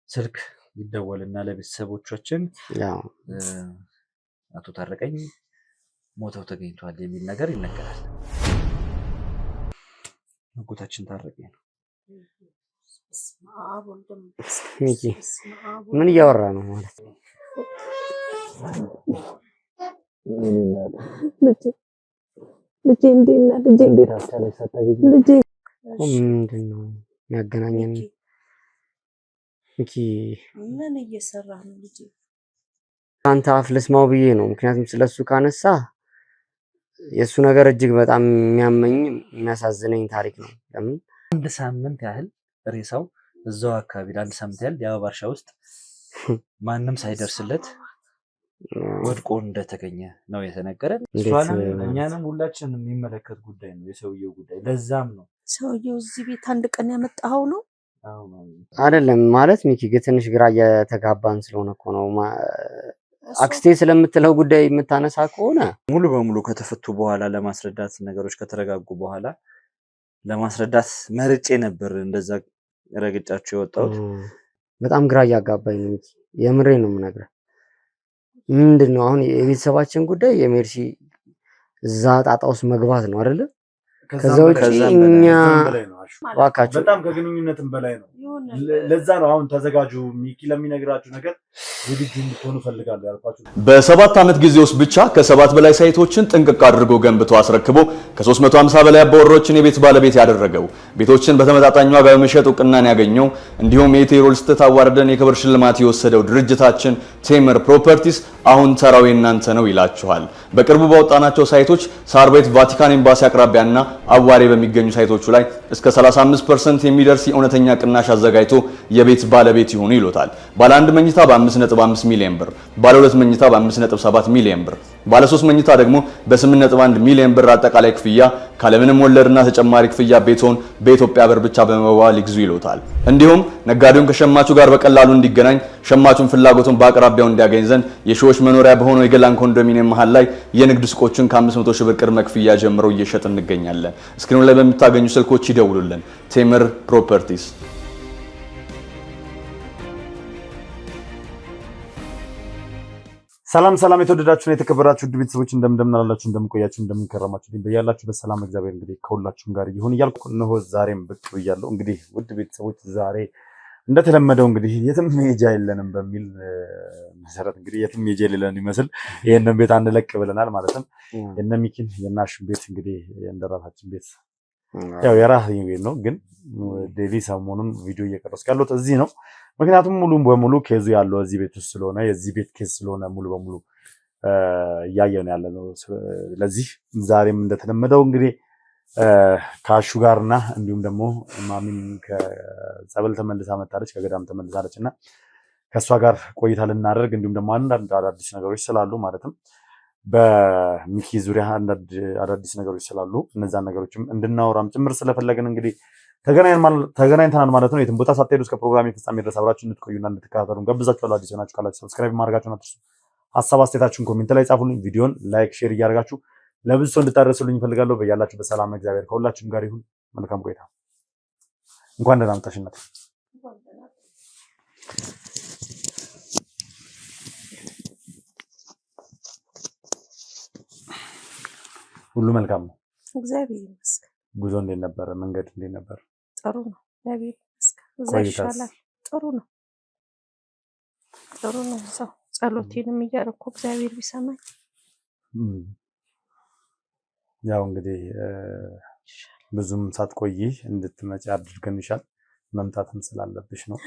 ስልክ ይደወልና ለቤተሰቦቻችን ያው አቶ ታረቀኝ ሞተው ተገኝቷል የሚል ነገር ይነገራል። አጎታችን ታረቀኝ ነው። ሚኪ ምን እያወራ ነው ማለት ነው? ልጄ እንዴት አስቻለሽ ሳታገኝ? ልጄ ምንድን ነው የሚያገናኘን? ሚኪ ምን እየሰራህ ነው ልጄ? አንተ አፍ ልስማው ብዬ ነው። ምክንያቱም ስለሱ ካነሳ የሱ ነገር እጅግ በጣም የሚያመኝ የሚያሳዝነኝ ታሪክ ነው። ለምን አንድ ሳምንት ያህል ሬሳው እዛው አካባቢ ለአንድ ሳምንት ያህል የአበባ እርሻ ውስጥ ማንም ሳይደርስለት ወድቆ እንደተገኘ ነው የተነገረን። እኛንም ሁላችንም የሚመለከት ጉዳይ ነው የሰውየው ጉዳይ። ለዛም ነው ሰውየው እዚህ ቤት አንድ ቀን ያመጣኸው ነው አይደለም ማለት ሚኪ ትንሽ ግራ እየተጋባን ስለሆነ እኮ ነው። አክስቴ ስለምትለው ጉዳይ የምታነሳ ከሆነ ሙሉ በሙሉ ከተፈቱ በኋላ ለማስረዳት ነገሮች ከተረጋጉ በኋላ ለማስረዳት መርጬ ነበር እንደዛ ረግጫቸው የወጣሁት። በጣም ግራ እያጋባኝ ነው ሚኪ፣ የምሬ ነው የምነግርህ። ምንድነው አሁን የቤተሰባችን ጉዳይ የሜርሲ እዛ ጣጣ ውስጥ መግባት ነው አይደለ? ከዛ ውጪ እኛ ዋካችሁ በጣም ከግንኙነትም በላይ ነው። ለዛ ነው አሁን ተዘጋጁ ሚኪ ለሚነግራችሁ ነገር ዝግጁ እንድትሆኑ ፈልጋለሁ ያልኳችሁ። በ7 ዓመት ጊዜ ውስጥ ብቻ ከ7 በላይ ሳይቶችን ጥንቅቅ አድርጎ ገንብቶ አስረክቦ ከ350 በላይ አባወራዎችን የቤት ባለቤት ያደረገው ቤቶችን በተመጣጣኝ ዋጋ በመሸጥ እውቅናን ያገኘው እንዲሁም የኢትዮል ስቴት አዋርደን የክብር ሽልማት የወሰደው ድርጅታችን ቴምር ፕሮፐርቲስ አሁን ተራው እናንተ ነው ይላችኋል። በቅርቡ ባወጣናቸው ሳይቶች ሳር ቤት ቫቲካን ኤምባሲ አቅራቢያና አዋሬ በሚገኙ ሳይቶቹ ላይ እስከ 35% የሚደርስ የእውነተኛ ቅናሽ አዘጋጅቶ የቤት ባለቤት ይሁኑ ይሎታል። ባለ 1 መኝታ በ5.5 ሚሊዮን ብር፣ ባለ 2 መኝታ በ5.7 ሚሊዮን ብር፣ ባለ 3 መኝታ ደግሞ በ8.1 ሚሊዮን ብር አጠቃላይ ክፍያ ካለምንም ወለድና ተጨማሪ ክፍያ ቤቶን በኢትዮጵያ ብር ብቻ በመዋል ይግዙ ይሎታል። እንዲሁም ነጋዴውን ከሸማቹ ጋር በቀላሉ እንዲገናኝ ሸማቹን ፍላጎቱን በአቅራቢያው እንዲያገኝ ዘንድ የሺዎች መኖሪያ በሆነው የገላን ኮንዶሚኒየም መሃል ላይ የንግድ ሱቆችን ከ500 ሺህ ብር ቅድመ ክፍያ ጀምሮ እየሸጥ እንገኛለን። ስክሪኑ ላይ በሚታገኙ ስልኮች ይደውሉልን። ቴምር ፕሮፐርቲስ። ሰላም የተወደዳችሁና የተከበራችሁ ውድ ቤተሰቦች እንደምናላችሁ እንደምቆያችሁ እንደምንከረማችሁ በያላችሁ በሰላም እግዚአብሔር እንግዲህ ከሁላችሁም ጋር ይሁን እያልኩ እነሆ ዛሬም ብቅ ብያለሁ። እንግዲህ ውድ ቤተሰቦች ዛሬ እንደተለመደው እንግዲህ የትም ሄጃ የለንም በሚል መሰረት እንግዲህ የትም ሄጃ የሌለን ይመስል ይሄንን ቤት አንለቅ ብለናል። ማለትም የነ ሚኪን የናሽን ቤት እንግዲህ እንደራሳችን ቤት ያው የራሴ ቤት ነው፣ ግን ዴቪ ሰሞኑን ቪዲዮ እየቀረጽኩ ያለሁት እዚህ ነው። ምክንያቱም ሙሉ በሙሉ ኬዙ ያለው እዚህ ቤት ውስጥ ስለሆነ የዚህ ቤት ኬዝ ስለሆነ ሙሉ በሙሉ እያየን ያለነው። ስለዚህ ዛሬም እንደተለመደው እንግዲህ ከአሹ ጋርና እንዲሁም ደግሞ ማሚን ከጸበል ተመልሳ መጣለች፣ ከገዳም ተመልሳለች እና ከሷ ጋር ቆይታ ልናደርግ እንዲሁም ደግሞ አንዳንድ አዳዲስ ነገሮች ስላሉ ማለትም በሚኪ ዙሪያ አንዳንድ አዳዲስ ነገሮች ስላሉ እነዛን ነገሮችም እንድናወራም ጭምር ስለፈለግን እንግዲህ ተገናኝተናል ማለት ነው። የትም ቦታ ሳትሄዱ እስከ ፕሮግራም ፍጻሜ ድረስ አብራችሁ እንድትቆዩና እንድትከታተሉ ጋብዛችኋለሁ። አዲስ ሆናችሁ ካላችሁ ሰብስክራይብ ማድረጋችሁን አትርሱ። ሀሳብ አስተያየታችሁን ኮሜንት ላይ ጻፉልኝ። ቪዲዮን ላይክ፣ ሼር እያደረጋችሁ ለብዙ ሰው እንድታደርሱልኝ እፈልጋለሁ። በያላችሁ በሰላም እግዚአብሔር ከሁላችሁም ጋር ይሁን። መልካም ቆይታ። እንኳን ደህና መጣሽ እናት። ሁሉ መልካም ነው እግዚአብሔር ይመስገን። ጉዞ እንዴት ነበር? መንገድ እንዴት ነበር? ጥሩ ነው እግዚአብሔር ይመስገን። እዛ ይሻላል። ጥሩ ነው ሰው ጸሎቴንም እያደረኩ እግዚአብሔር ቢሰማኝ ያው እንግዲህ ብዙም ሳትቆይ እንድትመጪ አድርገንሻል። መምጣትም ስላለብሽ ነው።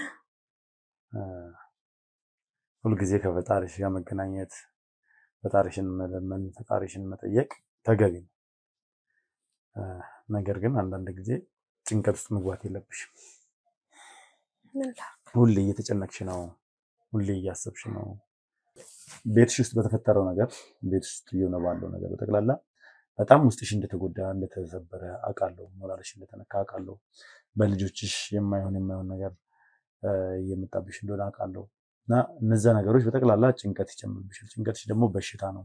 ሁልጊዜ ከፈጣሪሽ ጋር መገናኘት፣ ፈጣሪሽን መለመን፣ ፈጣሪሽን መጠየቅ ተገቢ ነው። ነገር ግን አንዳንድ ጊዜ ጭንቀት ውስጥ መግባት የለብሽም። ሁሌ እየተጨነቅሽ ነው፣ ሁሌ እያሰብሽ ነው። ቤትሽ ውስጥ በተፈጠረው ነገር፣ ቤትሽ ውስጥ እየሆነ ባለው ነገር በጠቅላላ በጣም ውስጥሽ እንደተጎዳ እንደተሰበረ አውቃለሁ። ሞራልሽ እንደተነካ አውቃለሁ። በልጆችሽ የማይሆን ነገር እየመጣብሽ እንደሆነ አውቃለሁ። እና እነዛ ነገሮች በጠቅላላ ጭንቀት ይጨምርብሻል። ጭንቀትሽ ደግሞ በሽታ ነው።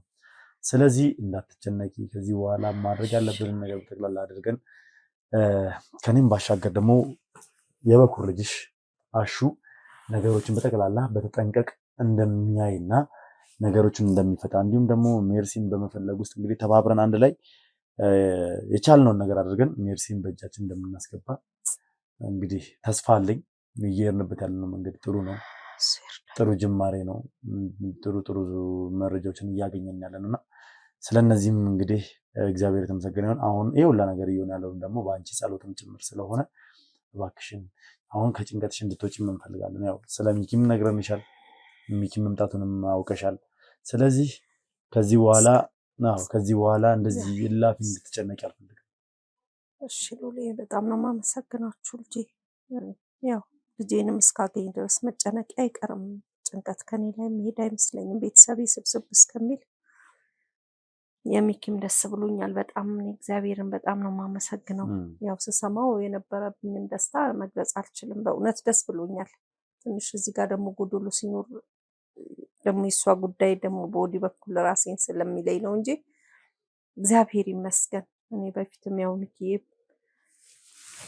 ስለዚህ እንዳትጨነቂ። ከዚህ በኋላ ማድረግ ያለብንን ነገር በጠቅላላ አድርገን ከኔም ባሻገር ደግሞ የበኩር ልጅሽ አሹ ነገሮችን በጠቅላላ በተጠንቀቅ እንደሚያይና ነገሮችን እንደሚፈታ እንዲሁም ደግሞ ሜርሲን በመፈለግ ውስጥ እንግዲህ ተባብረን አንድ ላይ የቻልነውን ነገር አድርገን ሜርሲን በእጃችን እንደምናስገባ እንግዲህ ተስፋ አለኝ። እየሄድንበት ያለነው መንገድ ጥሩ ነው። ጥሩ ጅማሬ ነው። ጥሩ መረጃዎችን እያገኘን ያለንና ስለነዚህም እንግዲህ እግዚአብሔር የተመሰገነ ይሁን። አሁን ይሄ ሁላ ነገር እየሆነ ያለው ደግሞ በአንቺ ጸሎትም ጭምር ስለሆነ እባክሽን አሁን ከጭንቀትሽ እንድትወጪ እንፈልጋለን። ያው ስለሚኪም ነግረንሻል፣ ሚኪም መምጣቱንም አውቀሻል። ስለዚህ ከዚህ በኋላ እንደዚህ እላፊ እንድትጨነቂ አልፈልግም። እሺ ሉሌ በጣም ነው የማመሰግናችሁ ልጄ። ያው ልጄንም እስካገኝ ድረስ መጨነቂ አይቀርም። ጭንቀት ከኔ ላይ መሄድ አይመስለኝም ቤተሰቤ ስብስብ እስከሚል። የሚኪም ደስ ብሎኛል በጣም። እግዚአብሔርን በጣም ነው የማመሰግነው። ያው ስሰማው የነበረብኝን ደስታ መግለጽ አልችልም። በእውነት ደስ ብሎኛል። ትንሽ እዚህ ጋር ደግሞ ጎዶሎ ሲኖር ደግሞ የሷ ጉዳይ ደግሞ በወዲህ በኩል ራሴን ስለሚለኝ ነው እንጂ እግዚአብሔር ይመስገን። እኔ በፊትም ያው ሚኪ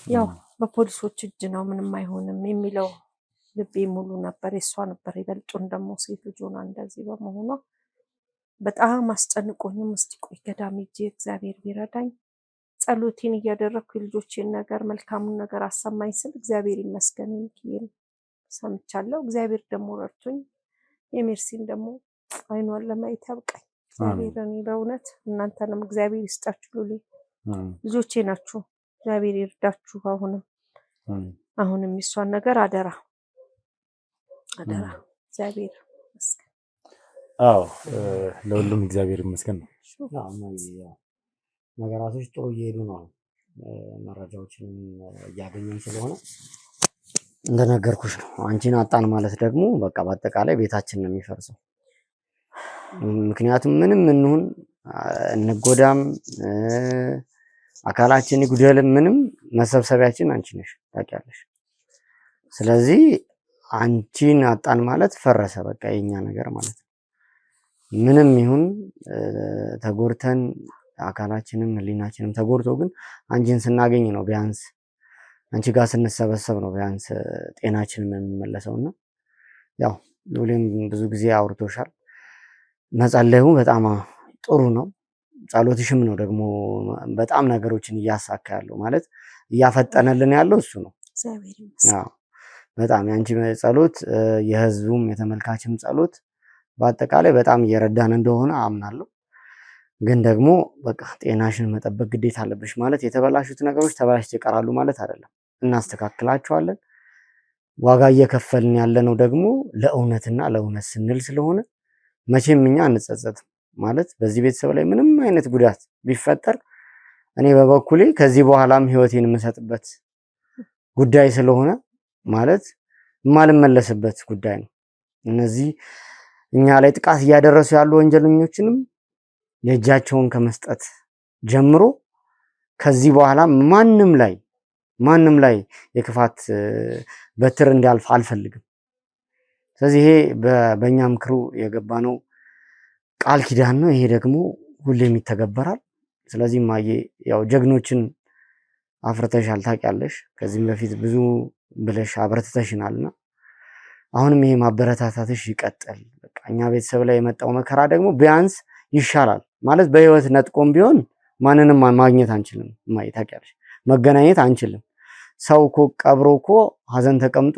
ያው በፖሊሶች እጅ ነው ምንም አይሆንም የሚለው ልቤ ሙሉ ነበር። የሷ ነበር ይበልጡን ደግሞ ሴት ልጅ ሆና እንደዚህ በመሆኗ በጣም አስጨንቆኝም እስቲ ቆይ ገዳም ሂጄ እግዚአብሔር ቢረዳኝ ጸሎቴን እያደረኩ የልጆቼን ነገር መልካሙን ነገር አሰማኝ ስል እግዚአብሔር ይመስገን ሚኪን ሰምቻለሁ። እግዚአብሔር ደግሞ ረድቶኝ የሜርሲን ደግሞ አይኗን ለማየት ያብቃኝ እግዚአብሔር። እኔ በእውነት እናንተንም እግዚአብሔር ይስጣችሁ ሉሌ፣ ልጆቼ ናችሁ። እግዚአብሔር ይርዳችሁ። አሁንም የሷን ነገር አደራ እግዚአብሔር ይመስገን። አዎ ለሁሉም እግዚአብሔር ይመስገን ነው። ነገራቶች ጥሩ እየሄዱ ነው። መረጃዎችን እያገኘን ስለሆነ እንደነገርኩሽ ነው። አንቺን አጣን ማለት ደግሞ በቃ በአጠቃላይ ቤታችን ነው የሚፈርሰው። ምክንያቱም ምንም እንሁን እንጎዳም አካላችን ይጉደልም ምንም መሰብሰቢያችን አንቺ ነሽ ታውቂያለሽ። ስለዚህ አንቺን አጣን ማለት ፈረሰ በቃ የኛ ነገር ማለት ነው። ምንም ይሁን ተጎርተን አካላችንም ህሊናችንም ተጎርቶ ግን አንቺን ስናገኝ ነው ቢያንስ አንቺ ጋር ስንሰበሰብ ነው ቢያንስ ጤናችንን የሚመለሰውና ያው ሉሌም ብዙ ጊዜ አውርቶሻል። መጸለዩ በጣም ጥሩ ነው። ጸሎትሽም ነው ደግሞ በጣም ነገሮችን እያሳካ ያለው ማለት እያፈጠነልን ያለው እሱ ነው። እግዚአብሔር ይመስገን። በጣም ያንቺ ጸሎት የህዝቡም የተመልካችም ጸሎት በአጠቃላይ በጣም እየረዳን እንደሆነ አምናለሁ። ግን ደግሞ በቃ ጤናሽን መጠበቅ ግዴታ አለብሽ። ማለት የተበላሹት ነገሮች ተበላሽተው ይቀራሉ ማለት አይደለም፣ እናስተካክላቸዋለን። ዋጋ እየከፈልን ያለነው ደግሞ ለእውነትና ለእውነት ስንል ስለሆነ መቼም እኛ አንጸጸትም። ማለት በዚህ ቤተሰብ ላይ ምንም አይነት ጉዳት ቢፈጠር እኔ በበኩሌ ከዚህ በኋላም ህይወቴን የምሰጥበት ጉዳይ ስለሆነ ማለት የማልመለስበት ጉዳይ ነው። እነዚህ እኛ ላይ ጥቃት እያደረሱ ያሉ ወንጀለኞችንም የእጃቸውን ከመስጠት ጀምሮ ከዚህ በኋላ ማንም ላይ የክፋት በትር እንዲያልፍ አልፈልግም። ስለዚህ ይሄ በእኛ ምክሩ የገባነው ቃል ኪዳን ነው። ይሄ ደግሞ ሁሌም ይተገበራል። ስለዚህ ማየ ያው ጀግኖችን አፍርተሻል ታውቂያለሽ። ከዚህም በፊት ብዙ ብለሽ አበረታተሽናልና አሁንም ይሄ ማበረታታትሽ ይቀጥል። በቃ እኛ ቤተሰብ ላይ የመጣው መከራ ደግሞ ቢያንስ ይሻላል ማለት በህይወት ነጥቆም ቢሆን ማንንም ማግኘት አንችልም። ማየ ታውቂያለሽ፣ መገናኘት አንችልም። ሰው እኮ ቀብሮ እኮ ሀዘን ተቀምጦ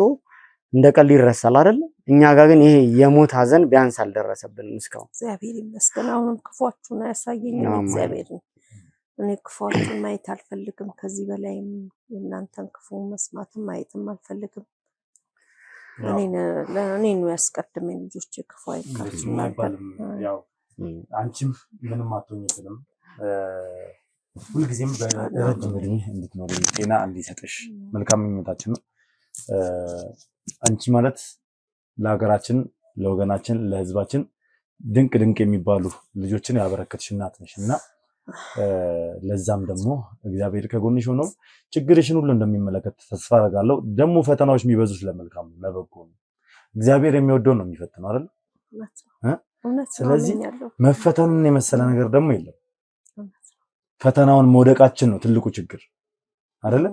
እንደ ቀልድ ይረሳል አይደል? እኛ ጋር ግን ይሄ የሞት ሀዘን ቢያንስ አልደረሰብንም እስካሁን። እግዚአብሔር ይመስገን። አሁንም ክፉአችሁን አያሳየኝም እግዚአብሔር። እኔ ክፉአችሁን ማየት አልፈልግም። ከዚህ በላይም የእናንተን ክፉ መስማትም ማየትም አልፈልግም። እኔን ያስቀድመኝ ልጆች ክፉ አይካችሁ ነበር። ያው አንቺም ምንም አትሆኝብንም። ሁልጊዜም በረጅም እድሜ እንድትኖሪ ጤና እንዲሰጥሽ መልካም ምኞታችን ነው። አንቺ ማለት ለሀገራችን፣ ለወገናችን፣ ለህዝባችን ድንቅ የሚባሉ ልጆችን ያበረከትሽ እናት ነሽ እና ለዛም ደግሞ እግዚአብሔር ከጎንሽ ሆኖ ችግርሽን ሁሉ እንደሚመለከት ተስፋ አደርጋለሁ። ደግሞ ፈተናዎች የሚበዙት ለመልካም ለበጎ ነው። እግዚአብሔር የሚወደው ነው የሚፈትነው አይደል? ስለዚህ መፈተኑን የመሰለ ነገር ደግሞ የለም። ፈተናውን መውደቃችን ነው ትልቁ ችግር አይደል?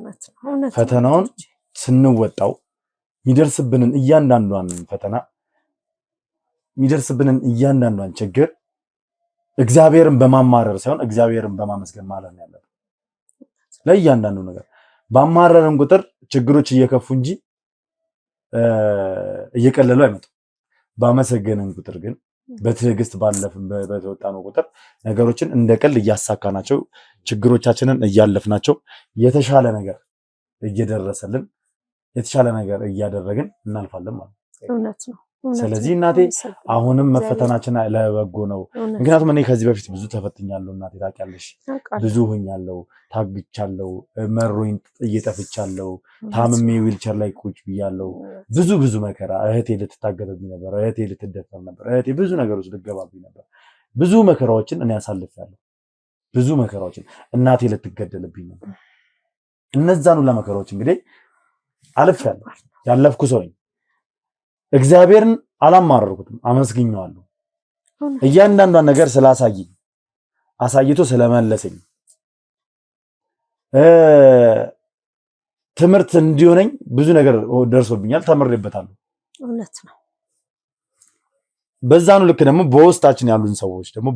ፈተናውን ስንወጣው የሚደርስብንን እያንዳንዷን ፈተና የሚደርስብንን እያንዳንዷን ችግር እግዚአብሔርን በማማረር ሳይሆን እግዚአብሔርን በማመስገን ማለት ነው ያለብን። ለእያንዳንዱ ነገር ባማረርን ቁጥር ችግሮች እየከፉ እንጂ እየቀለሉ አይመጡም። ባመሰገንን ቁጥር ግን በትዕግስት ባለፍን በተወጣነው ቁጥር ነገሮችን እንደ ቀልድ እያሳካናቸው ችግሮቻችንን እያለፍናቸው የተሻለ ነገር እየደረሰልን የተሻለ ነገር እያደረግን እናልፋለን ማለት ነው። እውነት ነው። ስለዚህ እናቴ አሁንም መፈተናችን ለበጎ ነው። ምክንያቱም እኔ ከዚህ በፊት ብዙ ተፈትኛለሁ እናቴ ታውቂያለሽ። ብዙ ሆኛለሁ፣ ታግቻለሁ፣ መሮኝ እየጠፍቻለሁ፣ ታምሜ ዊልቸር ላይ ቁጭ ብያለሁ። ብዙ መከራ እህቴ ልትታገተብኝ ነበር፣ እህቴ ልትደፈር ነበር፣ እህቴ ብዙ ነገሮች ልትገባብኝ ነበር። ብዙ መከራዎችን እኔ አሳልፌያለሁ። ብዙ መከራዎችን እናቴ ልትገደልብኝ ነበር። እነዛን ሁላ መከራዎች እንግዲህ አልፌያለሁ፣ ያለፍኩ ሰው ነኝ። እግዚአብሔርን አላማረርኩትም፣ አመስግኘዋለሁ። እያንዳንዷን ነገር ስላሳየኝ አሳይቶ ስለመለሰኝ ትምህርት እንዲሆነኝ ብዙ ነገር ደርሶብኛል፣ ተምሬበታለሁ። እውነት ነው። በዛኑ ልክ ደግሞ በውስጣችን ያሉን ሰዎች ደግሞ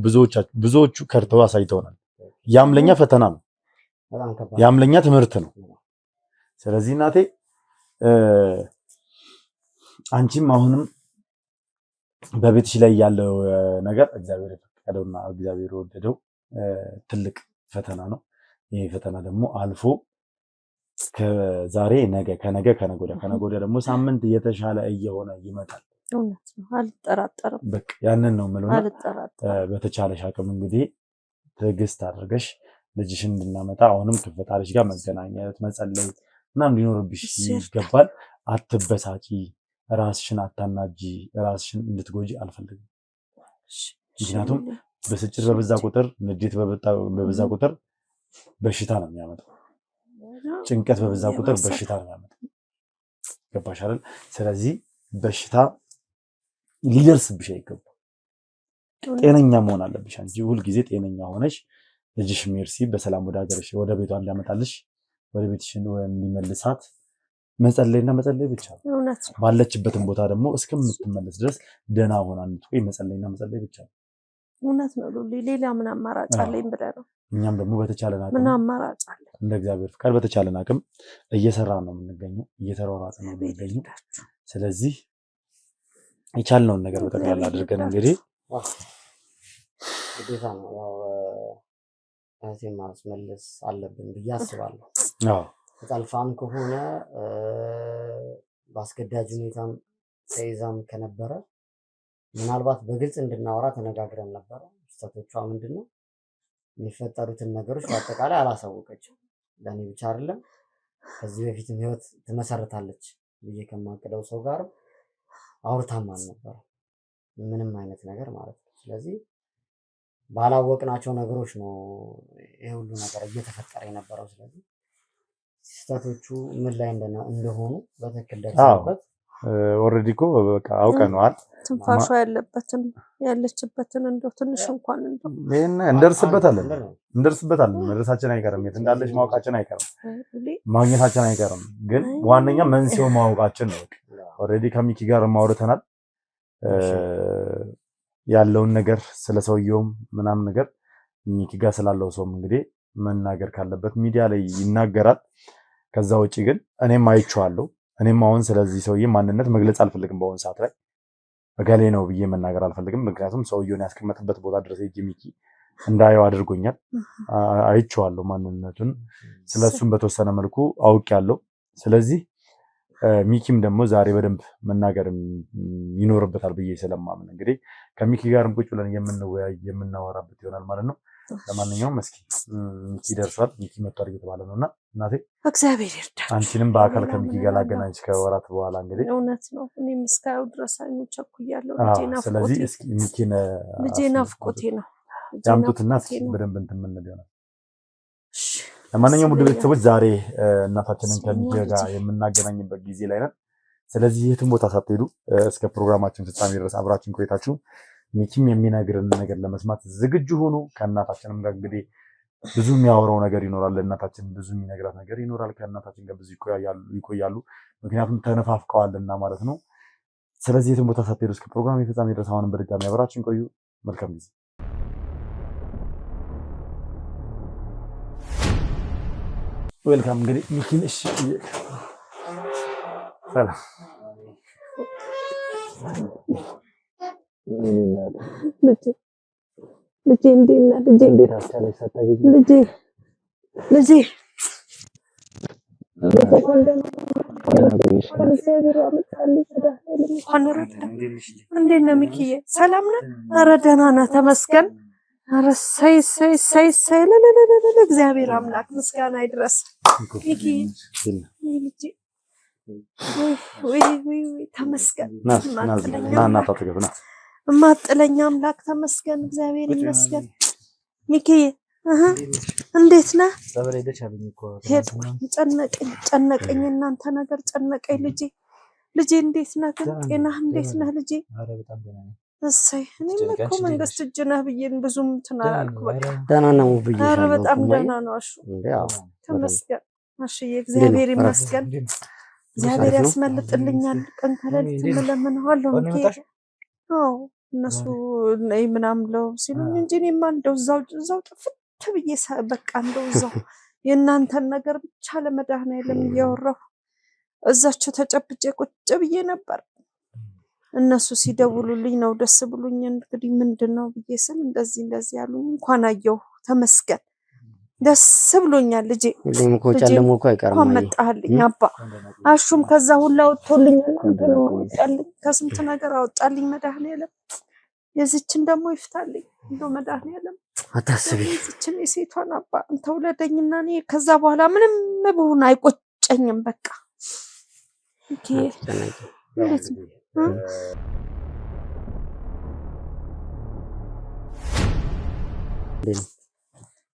ብዙዎቹ ከርተው አሳይተውናል። ያም ለኛ ፈተና ነው፣ ያም ለኛ ትምህርት ነው። ስለዚህ እናቴ አንቺም አሁንም በቤትሽ ላይ ያለው ነገር እግዚአብሔር የፈቀደውና እግዚአብሔር የወደደው ትልቅ ፈተና ነው። ይሄ ፈተና ደግሞ አልፎ ከዛሬ ነገ ከነገ ከነገ ወዲያ ደግሞ ሳምንት እየተሻለ እየሆነ ይመጣል። እውነት ነው፣ አልጠራጠርም። በቃ ያንን ነው የምለው። አልጠራጠርም። በተቻለሽ አቅም እንግዲህ ትዕግስት አድርገሽ ልጅሽን እንድናመጣ አሁንም ከፈጣሪሽ ጋር መገናኘት መጸለይ ምናምን ሊኖርብሽ ይገባል። አትበሳጪ፣ ራስሽን አታናጂ፣ ራስሽን እንድትጎጂ አልፈልግም። ምክንያቱም ብስጭት በበዛ ቁጥር፣ ንዴት በበዛ ቁጥር በሽታ ነው የሚያመጣው። ጭንቀት በበዛ ቁጥር በሽታ ነው የሚያመጣው። ገባሽ አይደል? ስለዚህ በሽታ ሊደርስብሽ አይገባም። ጤነኛ መሆን አለብሽ። አንቺ ሁልጊዜ ጤነኛ ሆነሽ ልጅሽ ሜርሲ በሰላም ወደ ሀገርሽ ወደ ቤቷ እንዲያመጣልሽ ወደ ቤትሽ እንዲመልሳት መጸለይና መጸለይ ብቻ ነው። ባለችበትን ቦታ ደግሞ እስከምትመለስ ድረስ ደህና ሆና እንድትቆይ መጸለይና መጸለይ ብቻ ነው። እውነት ነው ሉሊ። ሌላ ምን አማራጭ አለኝ ብለህ ነው? እኛም ደግሞ በተቻለን አቅም ምን አማራጭ አለ? እንደ እግዚአብሔር ፍቃድ በተቻለን አቅም እየሰራን ነው የምንገኘው፣ እየተሯሯጥን ነው የምንገኘው። ስለዚህ የቻልነውን ነገር በጠቅላላ አድርገን እንግዲህ ግዴታ ነው ያው እህቴን ማስመለስ አለብን ብዬ አስባለሁ። አዎ ተጠልፋም ከሆነ በአስገዳጅ ሁኔታም ተይዛም ከነበረ ምናልባት በግልጽ እንድናወራ ተነጋግረን ነበረ። ስህተቶቿ ምንድነው የሚፈጠሩትን ነገሮች በአጠቃላይ አላሳወቀችም። ለእኔ ብቻ አይደለም ከዚህ በፊትም ህይወት ትመሰርታለች ብዬ ከማቅደው ሰው ጋር አውርታም አልነበረ ምንም አይነት ነገር ማለት ነው። ስለዚህ ባላወቅናቸው ነገሮች ነው ይሄ ሁሉ ነገር እየተፈጠረ የነበረው። ስለዚህ ስህተቶቹ ምን ላይ እንደሆኑ በትክክል ደርሰንበት ኦልሬዲ እኮ በቃ አውቀነዋል። ትንፋሿ ያለበትን ያለችበትን እንደው ትንሽ እንኳን እንደው ይሄን እንደርስበታለን መድረሳችን አይቀርም። የት እንዳለች ማወቃችን አይቀርም፣ ማግኘታችን አይቀርም። ግን ዋነኛ መንስኤው ማወቃችን ነው። ኦልሬዲ ከሚኪ ጋር ማውረተናል ያለውን ነገር ስለ ሰውየውም ምናምን ነገር ሚኪ ጋር ስላለው ሰውም እንግዲህ መናገር ካለበት ሚዲያ ላይ ይናገራል። ከዛ ውጪ ግን እኔም አይቼዋለሁ። እኔም አሁን ስለዚህ ሰውዬ ማንነት መግለጽ አልፈልግም። በአሁን ሰዓት ላይ እገሌ ነው ብዬ መናገር አልፈልግም። ምክንያቱም ሰውየውን ያስቀመጥበት ቦታ ድረስ ሄጄ ሚኪ እንዳየው አድርጎኛል። አይቼዋለሁ ማንነቱን፣ ስለሱም በተወሰነ መልኩ አውቄያለሁ። ስለዚህ ሚኪም ደግሞ ዛሬ በደንብ መናገር ይኖርበታል ብዬ ስለማምን እንግዲህ ከሚኪ ጋርም ቁጭ ብለን የምንወያይ የምናወራበት ይሆናል ማለት ነው። ለማንኛውም እስኪ ሚኪ ደርሷል፣ ሚኪ መጥቷል እየተባለ ነውና እናቴ እግዚአብሔር ይርዳል። አንቺንም በአካል ከሚኪ ጋር ላገናኝሽ ከወራት በኋላ እንግዲህ እውነት ነው። እኔም እስካየው ድረስ አይኑ ቸኩያለሁ። ስለዚህ እስኪ ሚኪን ልጄ ናፍቆቴ ነው ያምጡትና እስኪ በደንብ እንትን የምንል ይሆናል። ለማንኛውም ውድ ቤተሰቦች ዛሬ እናታችንን ከሚኪ ጋር የምናገናኝበት ጊዜ ላይ ነን። ስለዚህ የትም ቦታ ሳትሄዱ እስከ ፕሮግራማችን ፍጻሜ ድረስ አብራችን ቆይታችሁ ሚኪም የሚነግርን ነገር ለመስማት ዝግጁ ሆኑ። ከእናታችንም ጋር እንግዲህ ብዙ የሚያወራው ነገር ይኖራል። ለእናታችን ብዙ የሚነግራት ነገር ይኖራል። ከእናታችን ጋር ብዙ ይቆያሉ። ምክንያቱም ተነፋፍቀዋልና ማለት ነው። ስለዚህ የትም ቦታ ሳትሄዱ እስከ ፕሮግራም የፍጻሜ ድረስ አሁንም በድጋሚ አብራችን ቆዩ። መልካም ጊዜ። ዌልካም። እንግዲህ ሚኪን እሺ፣ ሰላም ልጄ እንዴት ነህ? ልጄ እንዴት አስቻለሽ? ሳታገኝ ልጄ እንዴት ነህ ሚኪዬ? ሰላም ነህ? ኧረ ደህና ነህ? ተመስገን። ኧረ ሰይ እግዚአብሔር አምላክ ምስጋና ይድረስ። ሚኪዬ ወይ ተመስገን። እማጥለኛ አምላክ ተመስገን። እግዚአብሔር ይመስገን። ሚኪዬ እንዴት ነህ? ጨነቀኝ፣ እናንተ ነገር ጨነቀኝ። ልጄ እንዴት ነህ? ግን ጤናህ እንዴት ነህ ልጄ? እሰይ እኔም እኮ መንግስት እጅ ነህ ብዬን ብዙም እንትን አላልኩ። በቃ ደህና ነው ብዬሽ። ኧረ በጣም ደህና ነው። አሹ ተመስገን። አሽዬ እግዚአብሔር ይመስገን። እግዚአብሔር ያስመልጥልኛል። ቀን ከሌሊት እለምነዋለሁ ሚኪ። አዎ እነሱ ነይ ምናምን ብለው ሲሉኝ እንጂ እኔማ እንደው እዛው ጥፍት ብዬ በቃ እንደው እዛው የእናንተን ነገር ብቻ ለመድኃኒዓለም እያወራሁ እዛቸው ተጨብጬ ቁጭ ብዬ ነበር። እነሱ ሲደውሉልኝ ነው ደስ ብሎኝ እንግዲህ ምንድነው ብዬ ስል እንደዚህ ያሉኝ። እንኳን አየሁ ተመስገን፣ ደስ ብሎኛል ልጄ። ሁሌም እኮ ጨለሞ እኮ አይቀርም። መጣልኝ አባ አሹም ከዛ ሁላ ወጥቶልኛል። ከስንት ነገር አወጣልኝ መድኃኒዓለም። የዚችን ደግሞ ይፍታልኝ እንደው መድኃኒዓለም። አታስቢ፣ የዚችን የሴቷን አባ አንተ ውለደኝና እኔ ከዛ በኋላ ምንም ብሆን አይቆጨኝም። በቃ ኦኬ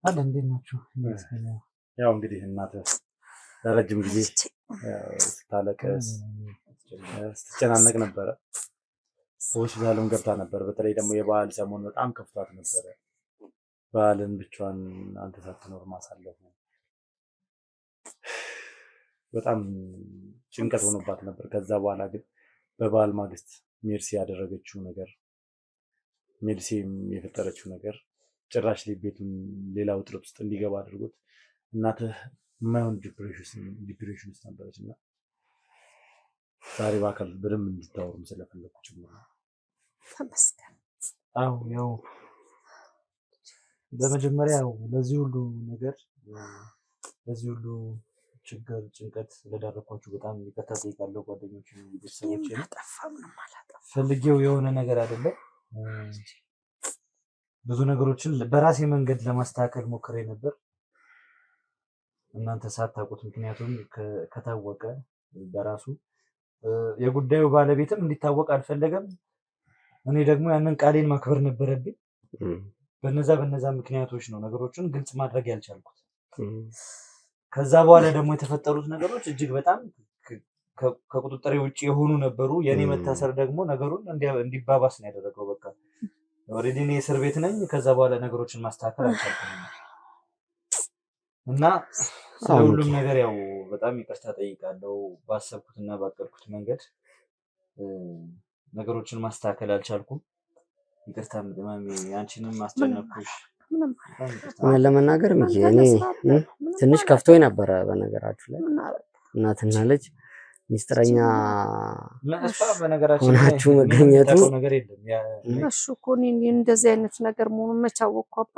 እንዴት ናችሁ? ያው እንግዲህ እናትህ ለረጅም ጊዜ ስታለቅስ ስትጨናነቅ ነበረ። ሆስፒታልም ገብታ ነበር። በተለይ ደግሞ የበዓል ሰሞን በጣም ከፍቷት ነበረ። በዓልን ብቻዋን አንተ ሳትኖር ማሳለፍ በጣም ጭንቀት ሆኖባት ነበር። ከዛ በኋላ ግን በበዓል ማግስት ሜርሲ ያደረገችው ነገር፣ ሜርሲ የፈጠረችው ነገር ጭራሽ ቤቱን ሌላ ውጥረት ውስጥ እንዲገባ አድርጎት እናትህ የማይሆን ዲፕሬሽን ውስጥ ነበረች እና ዛሬ በአካል በደንብ እንድታወሩም ስለፈለኩ ጭምር ነው። ተመስገን። አዎ ያው በመጀመሪያ ለዚህ ሁሉ ነገር ለዚህ ሁሉ ችግር ጭንቀት ስለዳረኳችሁ በጣም ይቅርታ ጠይቃለሁ። ጓደኞቼ፣ ቤተሰቦቼ ፈልጌው የሆነ ነገር አይደለም። ብዙ ነገሮችን በራሴ መንገድ ለማስተካከል ሞክሬ ነበር እናንተ ሳታውቁት። ምክንያቱም ከታወቀ በራሱ የጉዳዩ ባለቤትም እንዲታወቅ አልፈለገም። እኔ ደግሞ ያንን ቃሌን ማክበር ነበረብኝ። በነዛ ምክንያቶች ነው ነገሮችን ግልጽ ማድረግ ያልቻልኩት። ከዛ በኋላ ደግሞ የተፈጠሩት ነገሮች እጅግ በጣም ከቁጥጥሬ ውጪ የሆኑ ነበሩ። የኔ መታሰር ደግሞ ነገሩን እንዲባባስ ነው ያደረገው። በቃ ኦሬዲ እኔ እስር ቤት ነኝ። ከዛ በኋላ ነገሮችን ማስተካከል አልቻልኩም እና ሁሉም ነገር ያው በጣም ይቅርታ ጠይቃለሁ። ባሰብኩትና ባቀድኩት መንገድ ነገሮችን ማስተካከል አልቻልኩም። ይቅርታ ማሚ፣ አንቺንም አስጨነቅኩሽ። ለመናገር ሚኪ እኔ ትንሽ ከፍቶኝ ነበረ። በነገራችሁ ላይ እናትና ልጅ ሚስጥረኛ ሆናችሁ መገኘቱ ነገር የለም። እሱ እኮ እንደዚህ አይነት ነገር መሆኑን መች አወቅኩ አባ።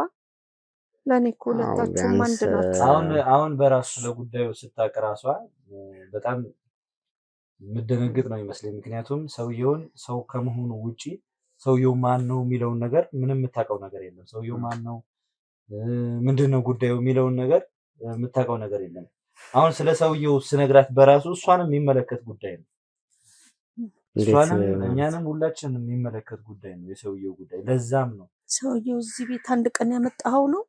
ለእኔ እኮ ሁለታችሁም አንድ ናችሁ። አሁን በራሱ ለጉዳዩ ስታውቅ ራሷ በጣም የምደነግጥ ነው ይመስለኝ። ምክንያቱም ሰውየውን ሰው ከመሆኑ ውጪ ሰውየው ማን ነው የሚለውን ነገር ምንም የምታውቀው ነገር የለም። ሰውየው ማን ነው ምንድነው ጉዳዩ የሚለውን ነገር የምታውቀው ነገር የለም። አሁን ስለ ሰውየው ስነግራት በራሱ እሷንም የሚመለከት ጉዳይ ነው። እሷንም እኛንም ሁላችንም የሚመለከት ጉዳይ ነው የሰውየው ጉዳይ። ለዛም ነው ሰውየው እዚህ ቤት አንድ ቀን ያመጣኸው ነው።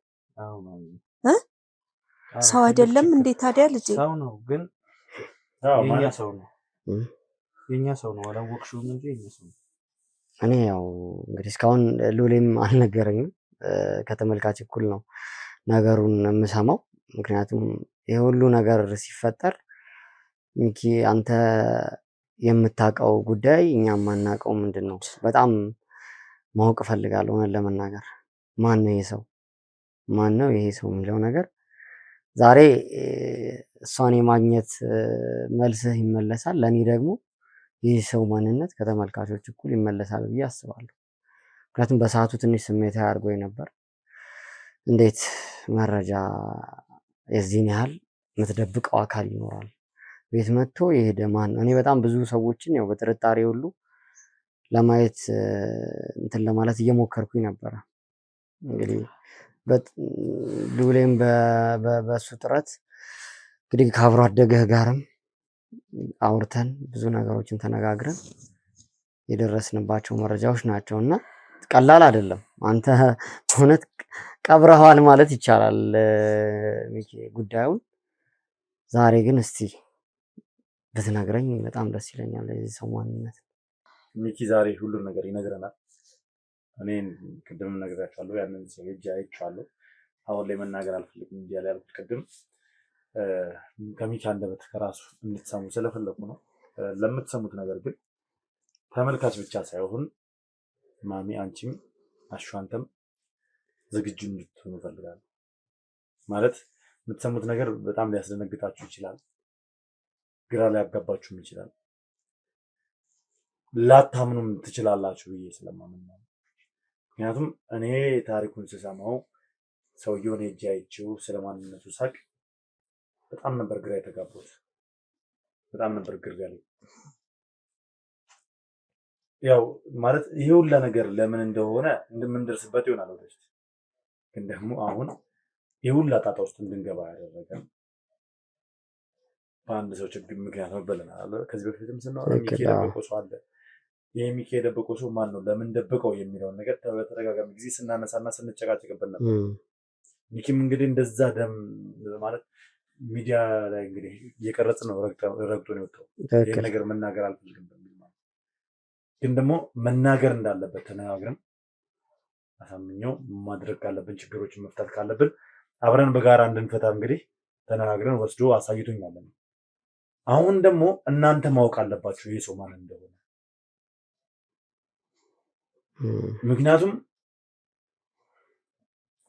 ሰው አይደለም እንዴ ታዲያ? ልጅ ሰው ነው፣ ግን የኛ ሰው ነው። የኛ ሰው ነው። አላወቅሽውም እንጂ የኛ ሰው ነው። እኔ ያው እንግዲህ እስካሁን ሉሌም አልነገረኝም። ከተመልካች እኩል ነው ነገሩን የምሰማው። ምክንያቱም ይህ ሁሉ ነገር ሲፈጠር ሚኪ አንተ የምታውቀው ጉዳይ እኛ የማናውቀው ምንድን ነው? በጣም ማወቅ እፈልጋለሁ። ሆነን ለመናገር ማን ነው ይሄ ሰው ማን ነው ይሄ ሰው የሚለው ነገር ዛሬ እሷን የማግኘት መልስህ ይመለሳል። ለእኔ ደግሞ ይህ ሰው ማንነት ከተመልካቾች እኩል ይመለሳል ብዬ አስባለሁ። ምክንያቱም በሰዓቱ ትንሽ ስሜታዊ አድርጎኝ ነበር። እንዴት መረጃ የዚህን ያህል የምትደብቀው አካል ይኖራል? ቤት መጥቶ የሄደ ማን ነው? እኔ በጣም ብዙ ሰዎችን ያው በጥርጣሬ ሁሉ ለማየት እንትን ለማለት እየሞከርኩኝ ነበረ። እንግዲህ ሉሌም በሱ ጥረት እንግዲህ ከአብሮ አደገህ ጋርም አውርተን ብዙ ነገሮችን ተነጋግረን የደረስንባቸው መረጃዎች ናቸው እና ቀላል አይደለም። አንተ እውነት ቀብረዋል ማለት ይቻላል ሚኪ ጉዳዩን። ዛሬ ግን እስቲ ብትነግረኝ በጣም ደስ ይለኛል የዚህ ሰው ማንነት። ሚኪ ዛሬ ሁሉም ነገር ይነግረናል። እኔ ቅድም ነግራችኋለሁ፣ ያንን ሰው ሄጄ አይቼዋለሁ። አሁን ላይ መናገር አልፈልግም እያለ ያልኩት ቅድም ከሚኪ አንደበት ከራሱ እንድትሰሙ ስለፈለኩ ነው። ለምትሰሙት ነገር ግን ተመልካች ብቻ ሳይሆን ማሚ አንቺም አሿንተም ዝግጁ እንድትሆኑ እፈልጋለሁ። ማለት የምትሰሙት ነገር በጣም ሊያስደነግጣችሁ ይችላል፣ ግራ ሊያጋባችሁም ይችላል፣ ላታምኑም ትችላላችሁ ብዬ ስለማምን ነው። ምክንያቱም እኔ ታሪኩን ስሰማው ሰውየውን ሄጄ አይቼው ስለማንነቱ ሳቅ በጣም ነበር ግራ የተጋባሁት። በጣም ነበር ግራ ያለኝ። ያው ማለት ይሄ ሁላ ነገር ለምን እንደሆነ እንደምንደርስበት ይሆናል ወደፊት። ግን ደግሞ አሁን ይሄ ሁላ ጣጣ ውስጥ እንድንገባ ያደረገን በአንድ ሰው ችግር ምክንያት ነው ብለናል። ከዚህ በፊትም ስናወራ ሚኪ የደበቀው ሰው አለ። ይሄ ሚኪ የደበቀው ሰው ማን ነው? ለምን ደበቀው የሚለውን ነገር በተደጋጋሚ ጊዜ ስናነሳና ስንጨቃጨቅበት ነበር። ሚኪም እንግዲህ እንደዛ ደም ማለት ሚዲያ ላይ እንግዲህ እየቀረጽ ነው ረግጦ ነው የወጣው። ይሄን ነገር መናገር አልፈልግም በሚል ማለት ግን ደግሞ መናገር እንዳለበት ተነጋግረን አሳምኘው ማድረግ ካለብን ችግሮችን መፍታት ካለብን አብረን በጋራ እንድንፈታ እንግዲህ ተነጋግረን ወስዶ አሳይቶኛል። አሁን ደግሞ እናንተ ማወቅ አለባችሁ ይሄ ሰው ማን እንደሆነ። ምክንያቱም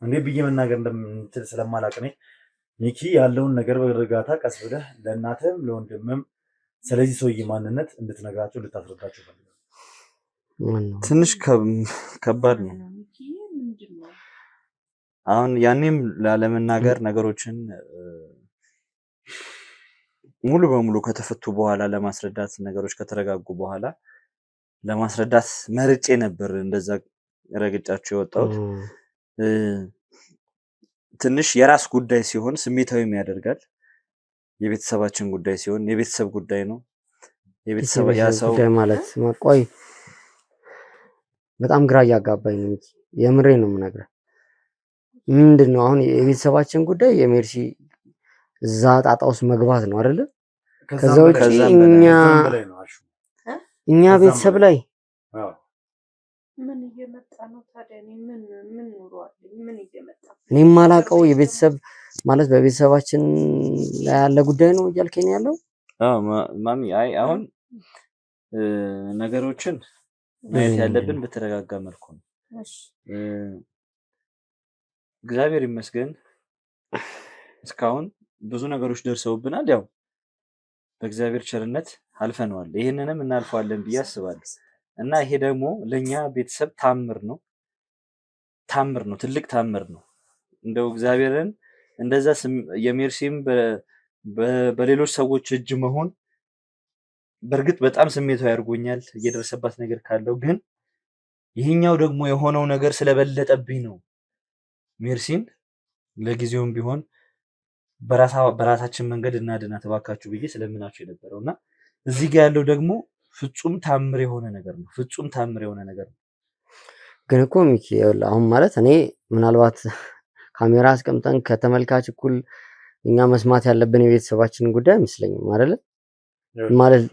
እንዴ ብዬ መናገር እንደምንችል ስለማላውቅ እኔ ሚኪ ያለውን ነገር በእርጋታ ቀስ ብለህ ለእናትህም ለወንድምም ስለዚህ ሰውዬ ማንነት እንድትነግራቸው እንድታስረዳቸው ፈልጋለሁ። ትንሽ ከባድ ነው። አሁን ያኔም ላለመናገር ነገሮችን ሙሉ በሙሉ ከተፈቱ በኋላ ለማስረዳት ነገሮች ከተረጋጉ በኋላ ለማስረዳት መርጬ ነበር እንደዛ ረግጫቸው የወጣሁት። ትንሽ የራስ ጉዳይ ሲሆን ስሜታዊም ያደርጋል። የቤተሰባችን ጉዳይ ሲሆን የቤተሰብ ጉዳይ ነው። የቤተሰብ ያሰው ጉዳይ ማለት ቆይ በጣም ግራ እያጋባኝ ነው። የምሬ ነው የምነግርህ። ምንድነው አሁን የቤተሰባችን ጉዳይ የሜርሲ እዛ ጣጣ ውስጥ መግባት ነው አይደለ? ከዛ ውጪ እኛ ቤተሰብ ላይ ምን እየመጣ ነው ታዲያ? ምን ኑሯል? ምን እየመጣ እኔ የማላውቀው የቤተሰብ ማለት በቤተሰባችን ላይ ያለ ጉዳይ ነው እያልከኝ ያለው? ማሚ አይ አሁን ነገሮችን ማየት ያለብን በተረጋጋ መልኩ ነው። እግዚአብሔር ይመስገን እስካሁን ብዙ ነገሮች ደርሰውብናል። ያው በእግዚአብሔር ቸርነት አልፈነዋል። ይሄንንም እናልፈዋለን ብዬ አስባለሁ። እና ይሄ ደግሞ ለኛ ቤተሰብ ታምር ነው፣ ትልቅ ታምር ነው። እንደው እግዚአብሔርን እንደዛ የሜርሲም በሌሎች ሰዎች እጅ መሆን በእርግጥ በጣም ስሜታዊ ያርጎኛል እየደረሰባት ነገር ካለው፣ ግን ይሄኛው ደግሞ የሆነው ነገር ስለበለጠብኝ ነው ሜርሲን ለጊዜውም ቢሆን በራሳችን መንገድ እናድናት እባካችሁ ብዬ ስለምናችሁ የነበረውና እዚህ ጋር ያለው ደግሞ ፍጹም ታምር የሆነ ነገር ነው። ፍጹም ታምር የሆነ ነገር ነው። ግን እኮ ሚኪ አሁን ማለት እኔ ምናልባት ካሜራ አስቀምጠን ከተመልካች እኩል እኛ መስማት ያለብን የቤተሰባችንን ጉዳይ አይመስለኝም አይደለ? ማለት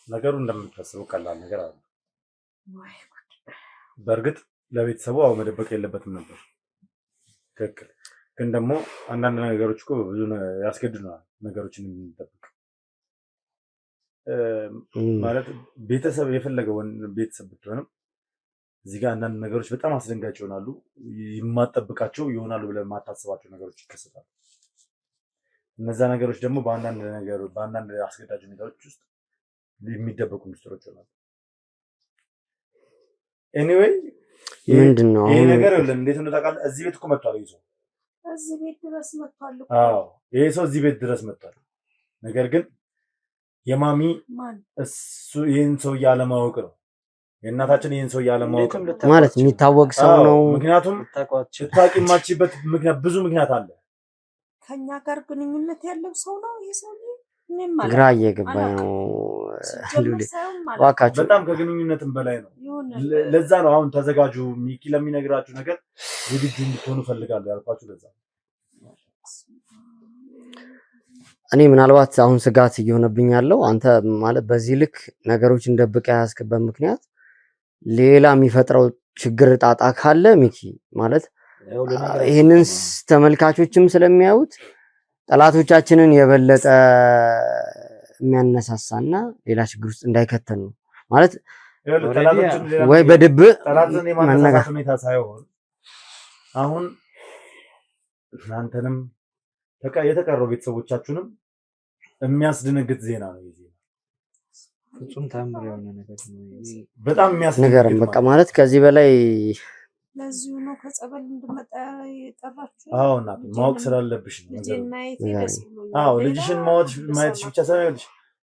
ነገሩ እንደምታስበው ቀላል ነገር አለ። በእርግጥ ለቤተሰቡ መደበቅ የለበትም ነበር። ትክክል። ግን ደግሞ አንዳንድ ነገሮች እኮ ብዙ ያስገድዱናል ነገሮችን እንድንጠብቅ። ማለት ቤተሰብ የፈለገው ቤተሰብ ብትሆንም እዚህ ጋር አንዳንድ ነገሮች በጣም አስደንጋጭ ይሆናሉ። የማትጠብቃቸው ይሆናሉ ብለህ የማታስባቸው ነገሮች ይከሰታሉ። እነዛ ነገሮች ደግሞ በአንዳንድ አስገዳጅ ሁኔታዎች ውስጥ የሚደበቁ ሚስጥሮች ይሆናሉ። ኤኒዌይ ምንድነው ይሄ ነገር ይኸውልህ እንዴት ነው ታውቃለህ? እዚህ ቤት እኮ መጥቷል ይሄ ሰው እዚህ ቤት ድረስ መጥቷል። አዎ ይሄ ሰው እዚህ ቤት ድረስ መጥቷል። ነገር ግን የማሚ እሱ ይሄን ሰው ያለማወቅ ነው። የእናታችን ይሄን ሰው ያለማወቅ ማለት የሚታወቅ ሰው ነው። ምክንያቱም ልታውቂ የማትችይበት ምክንያት ብዙ ምክንያት አለ። ከኛ ጋር ግንኙነት ያለው ሰው ነው ይሄ ሰው። ግራ እየገባኝ ነው እባካችሁ። በጣም ከግንኙነትም በላይ ነው። ለዛ ነው አሁን ተዘጋጁ፣ ሚኪ ለሚነግራችሁ ነገር ዝግጁ እንድትሆኑ ፈልጋለሁ ያልኳችሁ ለዛ። እኔ ምናልባት አሁን ስጋት እየሆነብኝ ያለው አንተ ማለት በዚህ ልክ ነገሮችን ደብቀህ ያዝክበት ምክንያት ሌላ የሚፈጥረው ችግር ጣጣ ካለ ሚኪ ማለት ይህንን ተመልካቾችም ስለሚያዩት ጠላቶቻችንን የበለጠ የሚያነሳሳና ሌላ ችግር ውስጥ እንዳይከተል ነው ማለት ወይ በድብቅ ጠላትን የማነሳሳት ሁኔታ ሳይሆን አሁን እናንተንም የተቀረው ቤተሰቦቻችሁንም የሚያስደነግጥ ዜና ነው። ይሄ ፍጹም ታምር የሆነ ነገር ነው። በጣም የሚያስደነግጥ ነገር በቃ ማለት ከዚህ በላይ ለዚሁ ነው ከጸበል እንድመጣ የጠራችሁ። አዎ እናት ማወቅ ስላለብሽ ነው ነገር። አዎ ልጅሽን ማየትሽ ብቻ ሳይሆን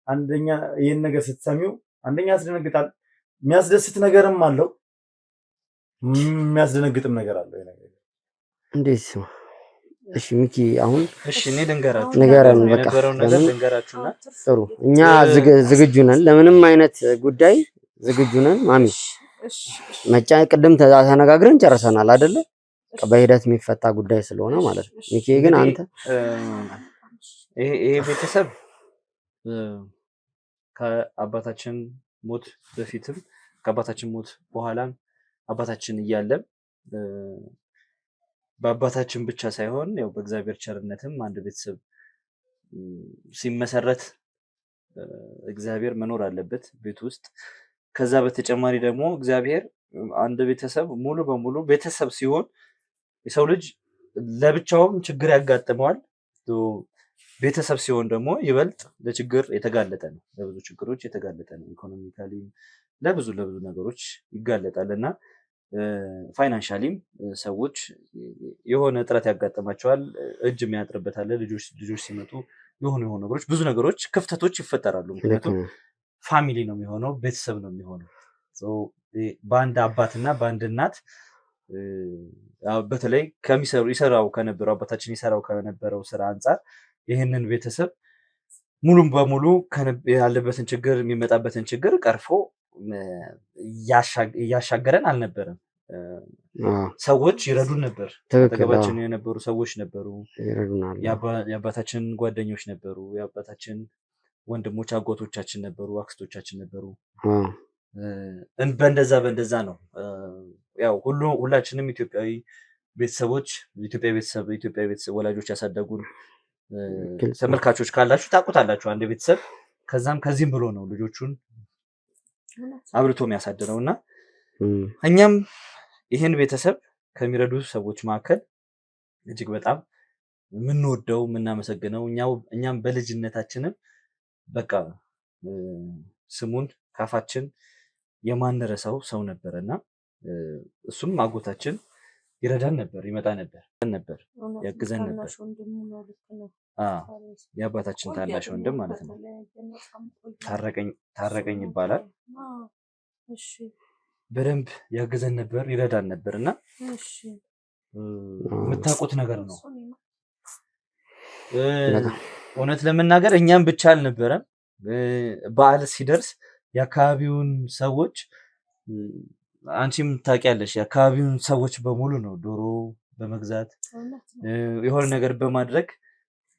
አንደኛ ይሄን ነገር ስትሰሚው አንደኛ ያስደነግጣል። የሚያስደስት ነገርም አለው፣ የሚያስደነግጥም ነገር አለው። ይሄ ነገር እንዴት ነው? እሺ ሚኪ አሁን እሺ እኔ ልንገራችሁ ንገረን በቃ ነገር ልንገራችሁና ጥሩ እኛ ዝግጁ ነን፣ ለምንም አይነት ጉዳይ ዝግጁ ነን ማሚ። መጫ ቅድም ተነጋግረን ጨርሰናል አይደለ? በሂደት የሚፈታ ጉዳይ ስለሆነ ማለት ነው። ሚኪ ግን አንተ ይሄ ቤተሰብ ከአባታችን ሞት በፊትም ከአባታችን ሞት በኋላም አባታችን እያለም በአባታችን ብቻ ሳይሆን ያው በእግዚአብሔር ቸርነትም አንድ ቤተሰብ ሲመሰረት እግዚአብሔር መኖር አለበት ቤት ውስጥ። ከዛ በተጨማሪ ደግሞ እግዚአብሔር አንድ ቤተሰብ ሙሉ በሙሉ ቤተሰብ ሲሆን የሰው ልጅ ለብቻውም ችግር ያጋጥመዋል። ቤተሰብ ሲሆን ደግሞ ይበልጥ ለችግር የተጋለጠ ነው፣ ለብዙ ችግሮች የተጋለጠ ነው። ኢኮኖሚካሊ ለብዙ ነገሮች ይጋለጣልና ፋይናንሻሊም ሰዎች የሆነ እጥረት ያጋጥማቸዋል፣ እጅ የሚያጥርበታል። ልጆች ሲመጡ የሆኑ ነገሮች ብዙ ነገሮች ክፍተቶች ይፈጠራሉ። ምክንያቱም ፋሚሊ ነው የሚሆነው፣ ቤተሰብ ነው የሚሆነው። በአንድ አባትና በአንድ እናት በተለይ አባታችን ይሰራው ከነበረው ስራ አንጻር ይህንን ቤተሰብ ሙሉ በሙሉ ያለበትን ችግር የሚመጣበትን ችግር ቀርፎ እያሻገረን አልነበረም። ሰዎች ይረዱን ነበር። አጠገባችን የነበሩ ሰዎች ነበሩ። የአባታችን ጓደኞች ነበሩ። የአባታችን ወንድሞች፣ አጎቶቻችን ነበሩ፣ አክስቶቻችን ነበሩ። በእንደዛ ነው ያው ሁላችንም ኢትዮጵያዊ ቤተሰቦች ኢትዮጵያ ቤተሰብ ወላጆች ያሳደጉን ተመልካቾች ካላችሁ ታውቁታላችሁ። አንድ ቤተሰብ ከዚህም ብሎ ነው ልጆቹን አብልቶ የሚያሳድረውና እኛም ይህን ቤተሰብ ከሚረዱ ሰዎች መካከል እጅግ በጣም የምንወደው የምናመሰግነው እኛም በልጅነታችንም በቃ ስሙን ካፋችን የማንረሳው ሰው ነበርና እሱም አጎታችን ይረዳን ነበር፣ ይመጣ ነበር፣ ያግዘን ነበር። የአባታችን ታናሽ ወንድም ማለት ነው። ታረቀኝ ይባላል። በደንብ ያግዘን ነበር፣ ይረዳን ነበር እና የምታውቁት ነገር ነው። እውነት ለመናገር እኛም ብቻ አልነበረም። በዓል ሲደርስ የአካባቢውን ሰዎች አንቺም ታውቂያለሽ፣ የአካባቢውን ሰዎች በሙሉ ነው ዶሮ በመግዛት የሆነ ነገር በማድረግ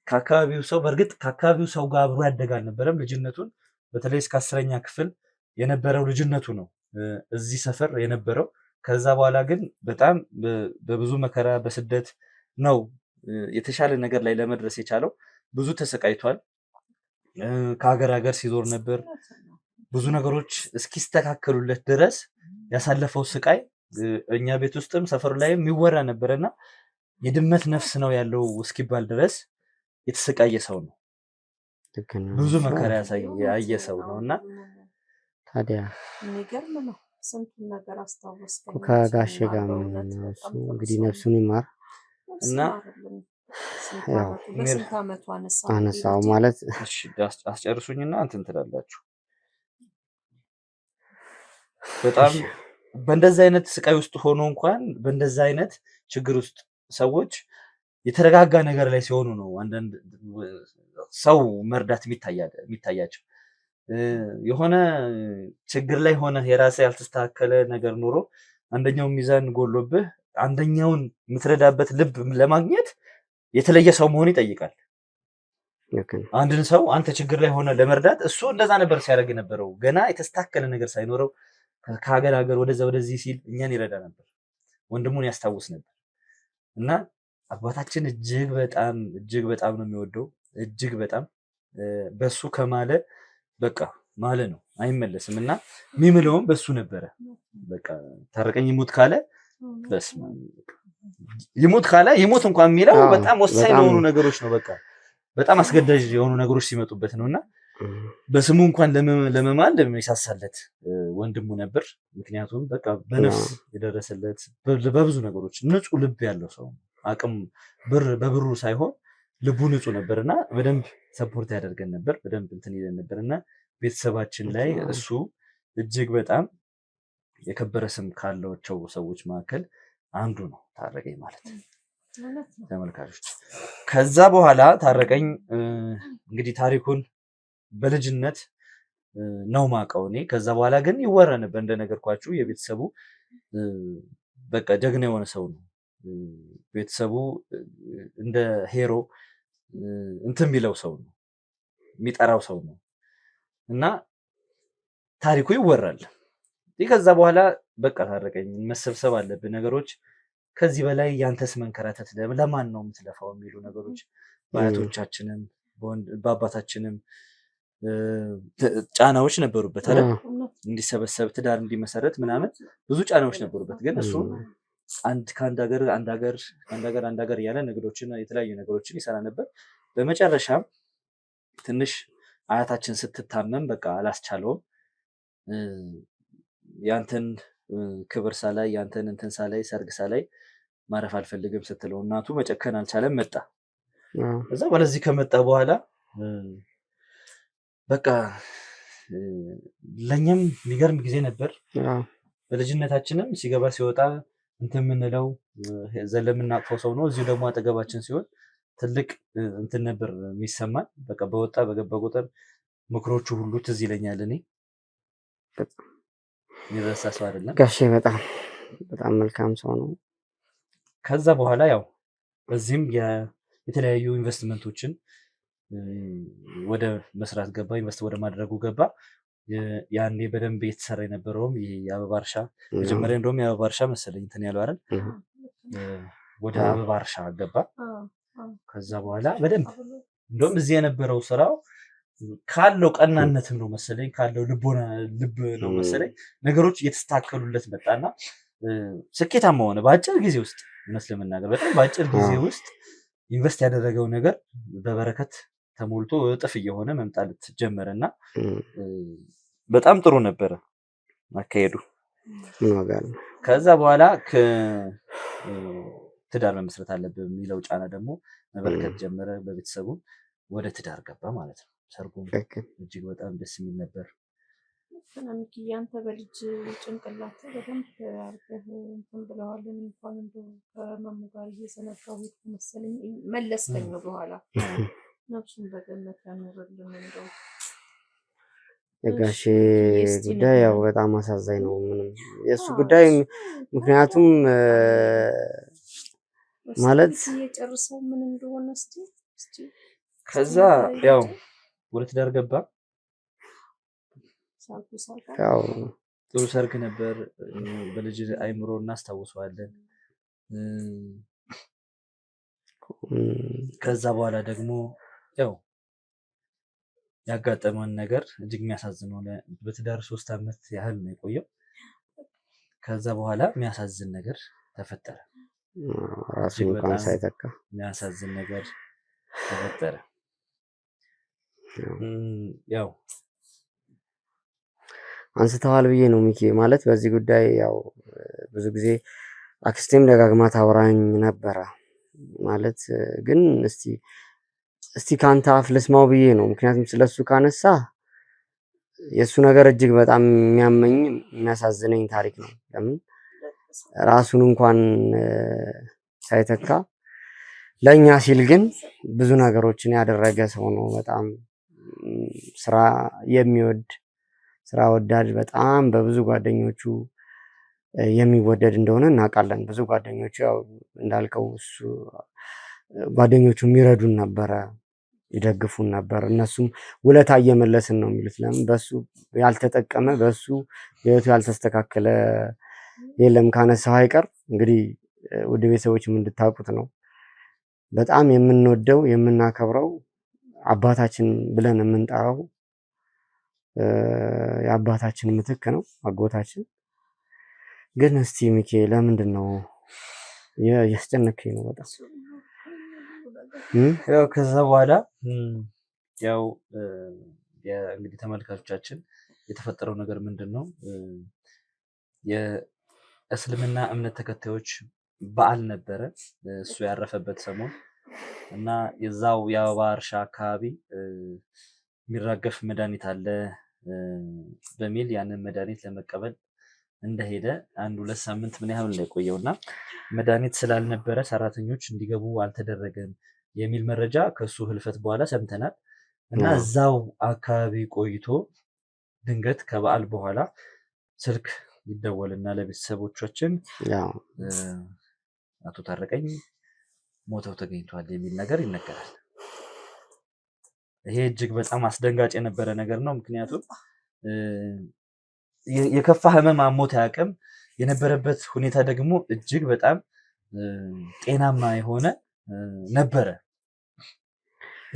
ከአካባቢው ሰው በእርግጥ ከአካባቢው ሰው ጋር አብሮ ያደገ አልነበረም። ልጅነቱን በተለይ እስከ 10ኛ ክፍል የነበረው ልጅነቱ ነው እዚህ ሰፈር የነበረው። ከዛ በኋላ ግን በጣም በብዙ መከራ በስደት ነው የተሻለ ነገር ላይ ለመድረስ የቻለው። ብዙ ተሰቃይቷል። ከሀገር ሀገር ሲዞር ነበር። ብዙ ነገሮች እስኪስተካከሉለት ድረስ ያሳለፈው ስቃይ እኛ ቤት ውስጥም ሰፈር ላይም ይወራ ነበርና የድመት ነፍስ ነው ያለው እስኪባል ድረስ የተሰቃየ ሰው ነው። ብዙ መከራ ያየ ሰው ነውና ታዲያ የሚገርም ነው። ስንቱን ነገር አስታወስከኝ። ከጋሼ ጋር እሱ እንግዲህ ነፍሱን ይማር እና ያው በስንት ዓመቱ አነሳው ማለት እሺ አስጨርሱኝና እንትን ትላላችሁ። በጣም በእንደዛ አይነት ስቃይ ውስጥ ሆኖ እንኳን በእንደዛ አይነት ችግር ውስጥ ሰዎች የተረጋጋ ነገር ላይ ሲሆኑ ነው አንዳንድ ሰው መርዳት የሚታያቸው። የሆነ ችግር ላይ ሆነ የራስህ ያልተስተካከለ ነገር ኖሮ አንደኛው ሚዛን ጎሎብህ አንደኛውን የምትረዳበት ልብ ለማግኘት የተለየ ሰው መሆን ይጠይቃል። አንድን ሰው አንተ ችግር ላይ ሆነ ለመርዳት እሱ እንደዛ ነበር ሲያደርግ የነበረው። ገና የተስተካከለ ነገር ሳይኖረው ከሀገር ሀገር ወደዛ ወደዚህ ሲል እኛን ይረዳ ነበር፣ ወንድሙን ያስታውስ ነበር። እና አባታችን እጅግ በጣም ነው የሚወደው። እጅግ በጣም በሱ ከማለ በቃ ማለ ነው አይመለስም። እና የሚምለውም በሱ ነበረ። በቃ ታረቀኝ ይሙት ካለ በስመ አብ ይሙት ካለ ይሙት እንኳን የሚለው በጣም ወሳኝ የሆኑ ነገሮች ነው። በቃ በጣም አስገዳጅ የሆኑ ነገሮች ሲመጡበት ነውና በስሙ እንኳን ለመማል የሚሳሳለት ወንድሙ ነበር። ምክንያቱም በቃ በነፍስ የደረሰለት በብዙ ነገሮች ንጹህ ልብ ያለው ሰው አቅም በብሩ ሳይሆን ልቡ ንጹህ ነበርና በደንብ ሰፖርት ያደርገን ነበር። በደንብ እንትን ይለን ነበርና ቤተሰባችን ላይ እሱ እጅግ በጣም የከበረ ስም ካላቸው ሰዎች መካከል አንዱ ነው ታረቀኝ ማለት ተመልካቾች። ከዛ በኋላ ታረቀኝ እንግዲህ ታሪኩን በልጅነት ነው ማቀው እኔ። ከዛ በኋላ ግን ይወራ ነበር እንደነገርኳችሁ የቤተሰቡ በቃ ጀግና የሆነ ሰው ነው። ቤተሰቡ እንደ ሄሮ እንትን የሚለው ሰው ነው፣ የሚጠራው ሰው ነው እና ታሪኩ ይወራል። ከዛ በኋላ በቃ ታረቀኝ መሰብሰብ አለብን ነገሮች ከዚህ በላይ ያንተስ መንከራተት ለማን ነው የምትለፋው የሚሉ ነገሮች በአያቶቻችንም በአባታችንም ጫናዎች ነበሩበት አይደል? እንዲሰበሰብ ትዳር እንዲመሰረት ምናምን ብዙ ጫናዎች ነበሩበት። ግን እሱ ከአንድ ሀገር እያለ ንግዶችን የተለያዩ ነገሮችን ይሰራ ነበር። በመጨረሻም ትንሽ አያታችን ስትታመም በቃ አላስቻለውም። ያንተን ክብር ሳላይ ያንተን እንትን ሳላይ ሰርግ ሳላይ ማረፍ አልፈልግም ስትለው እናቱ መጨከን አልቻለም፣ መጣ። እዛ ወደዚህ ከመጣ በኋላ በቃ ለኛም የሚገርም ጊዜ ነበር። በልጅነታችንም ሲገባ ሲወጣ እንትን የምንለው ዘለምናቅፈው ሰው ነው። እዚሁ ደግሞ አጠገባችን ሲሆን ትልቅ እንትን ነበር የሚሰማን። በቃ በወጣ በገባ ቁጥር ምክሮቹ ሁሉ ትዝ ይለኛል። እኔ የሚረሳ ሰው አይደለም ጋሼ። በጣም መልካም ሰው ነው። ከዛ በኋላ ያው በዚህም የተለያዩ ኢንቨስትመንቶችን ወደ መስራት ገባ፣ ኢንቨስት ወደ ማድረጉ ገባ። ያኔ በደንብ የተሰራ የነበረውም ይሄ የአበባ እርሻ መጀመሪያ እንደውም የአበባ እርሻ መሰለኝ እንትን ያለው አይደል? ወደ አበባ እርሻ ገባ። ከዛ በኋላ በደንብ እንደውም እዚህ የነበረው ስራው ካለው ቀናነትም ነው መሰለኝ ካለው ልብ ነው መሰለኝ ነገሮች እየተስተካከሉለት መጣና ስኬታማ ሆነ በአጭር ጊዜ ውስጥ። እውነት ለመናገር በጣም በአጭር ጊዜ ውስጥ ኢንቨስት ያደረገው ነገር በበረከት ተሞልቶ እጥፍ እየሆነ መምጣት ጀመረና በጣም ጥሩ ነበረ አካሄዱ። ከዛ በኋላ ትዳር መመስረት አለብህ የሚለው ጫና ደግሞ መበረከት ጀመረ። በቤተሰቡ ወደ ትዳር ገባ ማለት ነው። ሰርጉም እጅግ በጣም ደስ የሚል ነበር። ሰላምኪ ያንተ በልጅ ጭንቅላት በደንብ አርገህ እንትን ብለዋልን። እንኳን እንደው ከማሙ ጋር እየሰነካው ሄድኩ መሰለኝ መለስተኝ በኋላ ነፍሱን በገነት ያኖርልን። እንደው የጋሼ ጉዳይ ያው በጣም አሳዛኝ ነው። ምንም የእሱ ጉዳይ ምክንያቱም ማለት የጨርሰው ምን እንደሆነ እስቲ ከዛ ያው ወደ ትዳር ገባ። ያው ጥሩ ሰርግ ነበር። በልጅ አይምሮ እናስታውሰዋለን። ከዛ በኋላ ደግሞ ያው ያጋጠመን ነገር እጅግ የሚያሳዝነው በትዳር 3 ዓመት ያህል ነው የቆየው። ከዛ በኋላ የሚያሳዝን ነገር ተፈጠረ። ራሱን እንኳን ሳይተካ የሚያሳዝን ነገር ተፈጠረ። ያው አንስተዋል ብዬ ነው ሚኪ ማለት በዚህ ጉዳይ ያው ብዙ ጊዜ አክስቴም ደጋግማ ታወራኝ ነበረ ማለት ግን እስቲ ካንተ አፍ ልስማው ብዬ ነው። ምክንያቱም ስለሱ ካነሳ የሱ ነገር እጅግ በጣም የሚያመኝ የሚያሳዝነኝ ታሪክ ነው። ለምን ራሱን እንኳን ሳይተካ ለኛ ሲል ግን ብዙ ነገሮችን ያደረገ ሰው ነው። በጣም ስራ የሚወድ ስራ ወዳድ በጣም በብዙ ጓደኞቹ የሚወደድ እንደሆነ እናውቃለን። ብዙ ጓደኞቹ ያው እንዳልከው እሱ ጓደኞቹ የሚረዱን ነበረ፣ ይደግፉን ነበር። እነሱም ውለታ እየመለስን ነው የሚሉት። ለምን በሱ ያልተጠቀመ በሱ ህይወቱ ያልተስተካከለ የለም። ካነሳው አይቀር እንግዲህ ውድ ቤተሰቦችም እንድታውቁት ነው በጣም የምንወደው የምናከብረው አባታችን ብለን የምንጠራው የአባታችን ምትክ ነው አጎታችን። ግን እስቲ ሚኪ ለምንድን ነው ያስጨነቀኝ ነው በጣም ያው ከዛ በኋላ ያው እንግዲህ ተመልካቾቻችን የተፈጠረው ነገር ምንድን ነው? የእስልምና እምነት ተከታዮች በዓል ነበረ እሱ ያረፈበት ሰሞን እና የዛው የአበባ እርሻ አካባቢ የሚራገፍ መድኃኒት አለ በሚል ያንን መድኃኒት ለመቀበል እንደሄደ 1-2 ሳምንት ምን ያህል እንደቆየውና መድኃኒት ስላልነበረ ሰራተኞች እንዲገቡ አልተደረገም የሚል መረጃ ከሱ ህልፈት በኋላ ሰምተናል። እና እዛው አካባቢ ቆይቶ ድንገት ከበዓል በኋላ ስልክ ይደወልና ለቤተሰቦቻችን አቶ ታረቀኝ ሞተው ተገኝቷል የሚል ነገር ይነገራል። ይሄ እጅግ በጣም አስደንጋጭ የነበረ ነገር ነው። ምክንያቱም የከፋ ህመም አሞት አያውቅም። የነበረበት ሁኔታ ደግሞ እጅግ በጣም ጤናማ የሆነ ነበረ።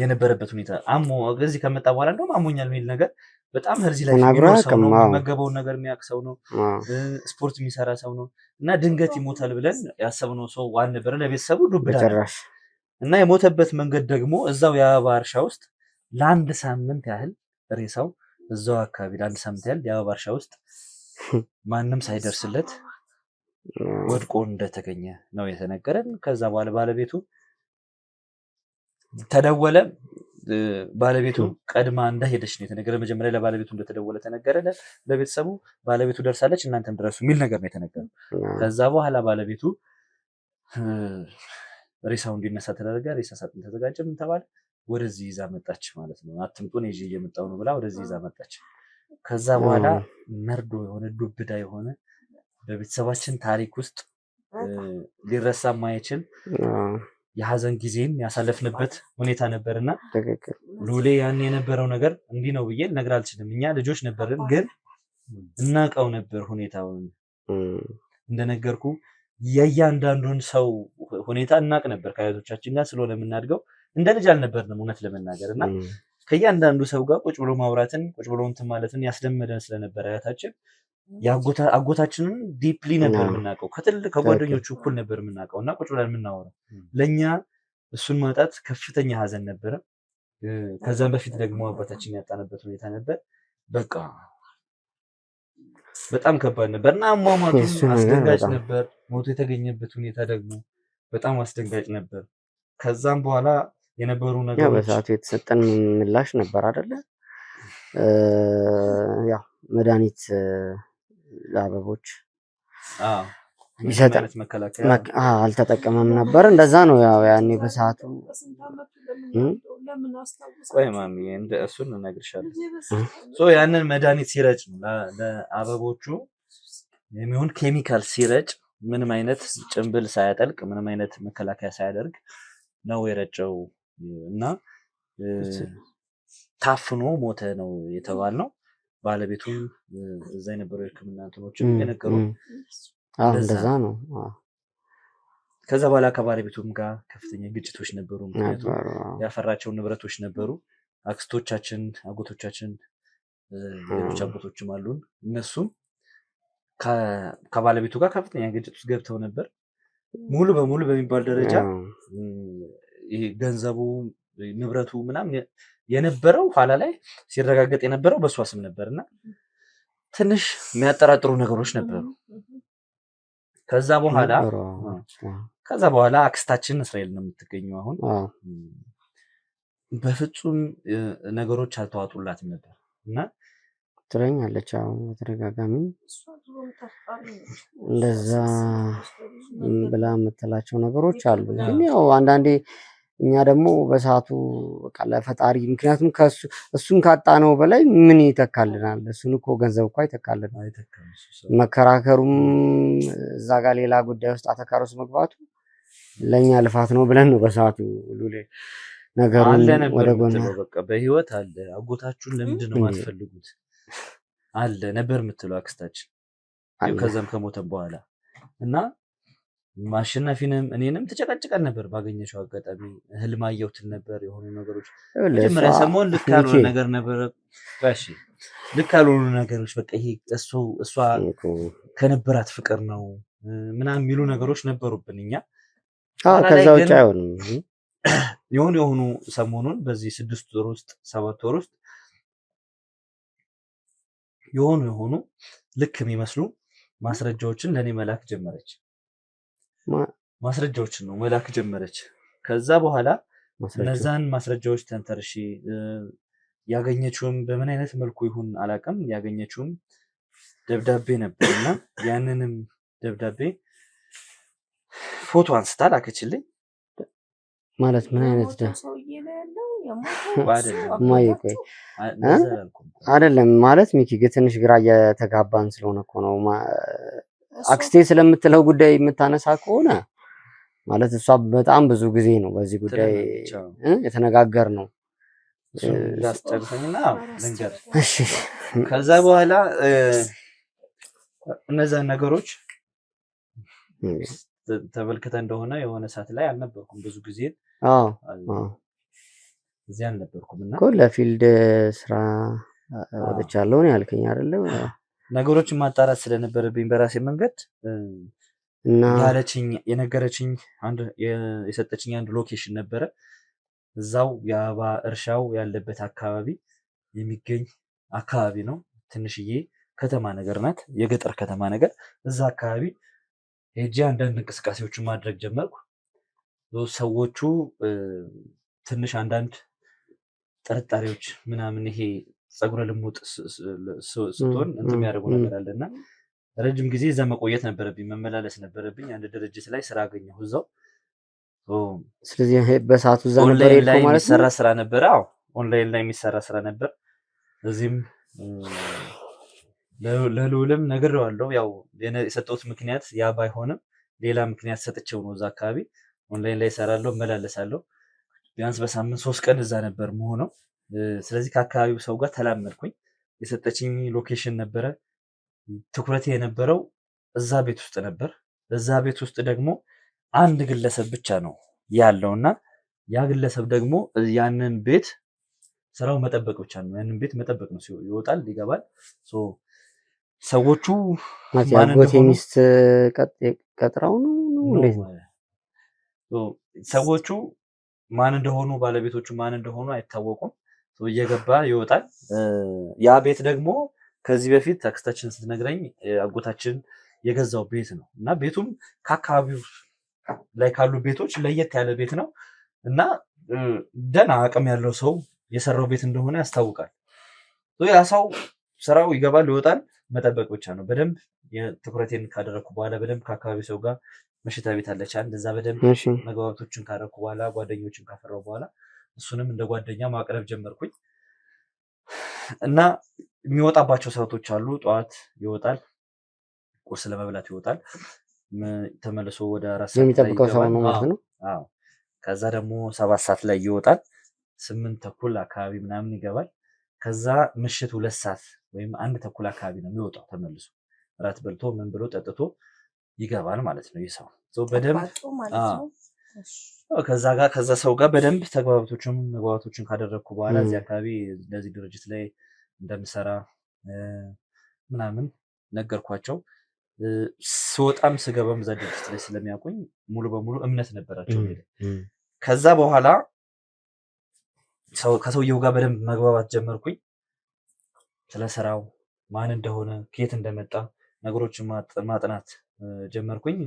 የነበረበት ሁኔታ አሞ እዚህ ከመጣ በኋላ እንደውም አሞኛል የሚል ነገር በጣም ህርዚ ላይ የሚመገበውን ነገር የሚያውቅ ሰው ነው። ስፖርት የሚሰራ ሰው ነው። እና ድንገት ይሞታል ብለን ያሰብነው ሰው አልነበረ። ለቤተሰቡ ዱብዳ እና የሞተበት መንገድ ደግሞ እዛው የአበባ እርሻ ውስጥ ለአንድ ሳምንት ያህል ሬሳው እዛው አካባቢ ለአንድ ሳምንት ያህል የአበባ እርሻ ውስጥ ማንም ሳይደርስለት ወድቆ እንደተገኘ ነው የተነገረን። ከዛ በኋላ ባለቤቱ ተደወለ። ባለቤቱ ቀድማ እንደሄደች ነው የተነገረ። መጀመሪያ ለባለቤቱ እንደተደወለ ተነገረ ለቤተሰቡ። ባለቤቱ ደርሳለች እናንተም ድረሱ የሚል ነገር ነው የተነገረው። ከዛ በኋላ ባለቤቱ ሬሳው እንዲነሳ ተደረገ። ሬሳ ሳጥን ተዘጋጀ። ምን ተባለ? ወደዚህ ይዛ መጣች ማለት ነው። አትምጡ እኔ ይዤ እየመጣሁ ነው ብላ ወደዚህ ይዛ መጣች። ከዛ በኋላ መርዶ የሆነ ዱብዳ የሆነ በቤተሰባችን ታሪክ ውስጥ ሊረሳ ማይችል የሀዘን ጊዜን ያሳለፍንበት ሁኔታ ነበርና ሉሌ ያን የነበረው ነገር እንዲህ ነው ብዬ ልነግር አልችልም። እኛ ልጆች ነበርን፣ ግን እናውቀው ነበር ሁኔታውን። እንደነገርኩ የእያንዳንዱን ሰው ሁኔታ እናውቅ ነበር። ከአያቶቻችን ጋር ስለሆነ የምናድገው እንደ ልጅ አልነበርንም እውነት ለመናገር እና ከእያንዳንዱ ሰው ጋር ቁጭ ብሎ ማውራትን ቁጭ ብሎ እንትን ማለትን ያስለመደን ስለነበረ አያታችን አጎታችንን ዲፕሊ ነበር የምናውቀው። ከጓደኞቹ እኩል ነበር የምናውቀው እና ቁጭ ብለን የምናወራው። ለእኛ እሱን ማጣት ከፍተኛ ሀዘን ነበረ። ከዛም በፊት ደግሞ አባታችን ያጣንበት ሁኔታ ነበር። በቃ በጣም ከባድ ነበር እና አሟሟቱ አስደንጋጭ ነበር። ሞቶ የተገኘበት ሁኔታ ደግሞ በጣም አስደንጋጭ ነበር። ከዛም በኋላ የነበሩ ነገሮች በሰዓቱ የተሰጠን ምላሽ ነበር አይደለ? ያው መድኃኒት ለአበቦች ይሰጣል አልተጠቀመም ነበር። እንደዛ ነው ያው ያኔ በሰዓቱ ቆይ ማሚ እሱን እነግርሻለሁ። ያንን መድኃኒት ሲረጭ ለአበቦቹ የሚሆን ኬሚካል ሲረጭ ምንም አይነት ጭንብል ሳያጠልቅ ምንም አይነት መከላከያ ሳያደርግ ነው የረጨው እና ታፍኖ ሞተ ነው የተባልነው። ባለቤቱም እዛ የነበሩ የሕክምና እንትኖችም የነገሩ እንደዛ ነው። ከዛ በኋላ ከባለቤቱም ጋር ከፍተኛ ግጭቶች ነበሩ። ምክንያቱም ያፈራቸውን ንብረቶች ነበሩ። አክስቶቻችን፣ አጎቶቻችን፣ ሌሎች አጎቶችም አሉን። እነሱም ከባለቤቱ ጋር ከፍተኛ ግጭት ውስጥ ገብተው ነበር። ሙሉ በሙሉ በሚባል ደረጃ ይሄ ገንዘቡ ንብረቱ ምናምን የነበረው ኋላ ላይ ሲረጋገጥ የነበረው በእሷ ስም ነበርና ትንሽ የሚያጠራጥሩ ነገሮች ነበሩ። ከዛ በኋላ አክስታችን እስራኤል ነው የምትገኘው አሁን። በፍጹም ነገሮች አልተዋጡላትም ነበር እና ትለኛለች አሁን በተደጋጋሚ እንደዛ ብላ የምትላቸው ነገሮች አሉ። ግን ያው አንዳንዴ እኛ ደግሞ በሰዓቱ በቃ ለፈጣሪ ምክንያቱም እሱን ካጣ ነው በላይ ምን ይተካልናል? እሱን እኮ ገንዘብ እኮ አይተካልናል። መከራከሩም እዛ ጋር ሌላ ጉዳይ ውስጥ አተካሮስ መግባቱ ለእኛ ልፋት ነው ብለን ነው በሰዓቱ ሉሌ ነገሩን ወደ ጎን በቃ በህይወት አለ አጎታችሁን ለምንድን ነው የማትፈልጉት አለ ነበር የምትለው አክስታችን። ከዛም ከሞተም በኋላ እና ማሸነፊንም እኔንም ተጨቃጭቀን ነበር። ባገኘሽው አጋጣሚ ህልም አየሁትን ነበር የሆኑ ነገሮች መጀመሪያ ሰሞን ልክ ያልሆነ ነገር ነበር። እሺ ልክ ያልሆኑ ነገሮች በቃ ይሄ እሷ ከነበራት ፍቅር ነው ምናምን የሚሉ ነገሮች ነበሩብን እኛ። ከዛ ውጭ አይሆንም። የሆኑ ሰሞኑን በዚህ 6 ወር ውስጥ 7 ወር ውስጥ የሆኑ ልክ የሚመስሉ ማስረጃዎችን ለኔ መላክ ጀመረች። ማስረጃዎችን ነው መላክ ጀመረች። ከዛ በኋላ እነዛን ማስረጃዎች ተንተርሺ ያገኘችውም በምን አይነት መልኩ ይሁን አላውቅም፣ ያገኘችውም ደብዳቤ ነበርና ያንንም ደብዳቤ ፎቶ አንስታ ላከችልኝ። ማለት ምን አይነት አይደለም ማለት ሚኪ ትንሽ ግራ እየተጋባን ስለሆነ እኮ ነው። አክስቴ ስለምትለው ጉዳይ የምታነሳ ከሆነ ማለት እሷ በጣም ብዙ ጊዜ ነው በዚህ ጉዳይ የተነጋገር ነው። ከዛ በኋላ እነዛን ነገሮች ተመልክተ እንደሆነ የሆነ ሰዓት ላይ አልነበርኩም ብዙ ጊዜ እዚያ አልነበርኩም እና ለፊልድ ስራ ወጥቻለሁ ነው ያልከኝ አይደለ? ነገሮችን ማጣራት ስለነበረብኝ በራሴ መንገድ እና ያለችኝ የነገረችኝ የሰጠችኝ አንድ ሎኬሽን ነበረ። እዛው የአበባ እርሻው ያለበት አካባቢ የሚገኝ አካባቢ ነው። ትንሽዬ ከተማ ነገር ናት፣ የገጠር ከተማ ነገር። እዛ አካባቢ ሄጄ አንዳንድ እንቅስቃሴዎችን ማድረግ ጀመርኩ። ሰዎቹ ትንሽ አንዳንድ ጥርጣሬዎች ምናምን ይሄ ፀጉረ ልሙጥ ስትሆን እንትን የሚያደርጉ ነገር አለና ረጅም ጊዜ እዛ መቆየት ነበረብኝ፣ መመላለስ ነበረብኝ። አንድ ድርጅት ላይ ስራ አገኘሁ እዛው። ስለዚህ በሰዓቱ እዛ ነበር ማለት የሚሰራ ስራ ነበረ። አዎ ኦንላይን ላይ የሚሰራ ስራ ነበር። እዚህም ለልዑልም ነግሬዋለሁ። ያው የሰጠሁት ምክንያት ያ ባይሆንም ሌላ ምክንያት ሰጥቼው ነው እዛ አካባቢ ኦንላይን ላይ እሰራለሁ፣ እመላለሳለሁ። ቢያንስ በሳምንት 3 ቀን እዛ ነበር መሆነው። ስለዚህ ከአካባቢው ሰው ጋር ተላመድኩኝ። የሰጠችኝ ሎኬሽን ነበረ። ትኩረቴ የነበረው እዛ ቤት ውስጥ ነበር። እዛ ቤት ውስጥ ደግሞ አንድ ግለሰብ ብቻ ነው ያለውና ያ ግለሰብ ደግሞ ያንን ቤት ስራው መጠበቅ ብቻ ነው። ያንን ቤት መጠበቅ ነው። ይወጣል፣ ይገባል። ሰዎቹ ማጎቴ ሚስት ቀጥራው ነው ሰዎቹ ማን እንደሆኑ ባለቤቶቹ ማን እንደሆኑ አይታወቁም። እየገባ ይወጣል። ያ ቤት ደግሞ ከዚህ በፊት አክስታችን ስትነግረኝ አጎታችን የገዛው ቤት ነው እና ቤቱም ከአካባቢው ላይ ካሉ ቤቶች ለየት ያለ ቤት ነው እና ደህና አቅም ያለው ሰው የሰራው ቤት እንደሆነ ያስታውቃል። ያ ሰው ስራው ይገባል፣ ይወጣል፣ መጠበቅ ብቻ ነው። በደንብ ትኩረቴን ካደረኩ በኋላ በደንብ ከአካባቢው ሰው ጋር መሽታ ቤት አለች እንደዛ በደንብ መግባባቶችን ካደረኩ በኋላ ጓደኞችን ካፈራው በኋላ እሱንም እንደ ጓደኛ ማቅረብ ጀመርኩኝ እና የሚወጣባቸው ሰዓቶች አሉ። ጠዋት ይወጣል፣ ቁርስ ለመብላት ይወጣል፣ ተመልሶ ወደ 4 ሰዓት የሚጠብቀው ሰው ነው ማለት ነው። አዎ ከዛ ደግሞ 7 ሰዓት ላይ ይወጣል፣ 8 ተኩል አካባቢ ምናምን ይገባል። ከዛ ምሽት 2 ሰዓት ወይም 1 ተኩል አካባቢ ነው የሚወጣው ተመልሶ ራት በልቶ ምን ብሎ ጠጥቶ ይገባል ማለት ነው። ይህ ሰው በደንብ ከዛ ሰው ጋር በደንብ መግባባቶችን ካደረግኩ በኋላ እዚህ አካባቢ እንደዚህ ድርጅት ላይ እንደምሰራ ምናምን ነገርኳቸው። ስወጣም ስገባም እዛ ድርጅት ላይ ስለሚያውቁኝ ሙሉ በሙሉ እምነት ነበራቸው። ከዛ በኋላ ከሰውየው ጋር በደንብ መግባባት ጀመርኩኝ። ስለ ስራው ማን እንደሆነ ከየት እንደመጣ ነገሮችን ማጥናት ጀመርኩኝ።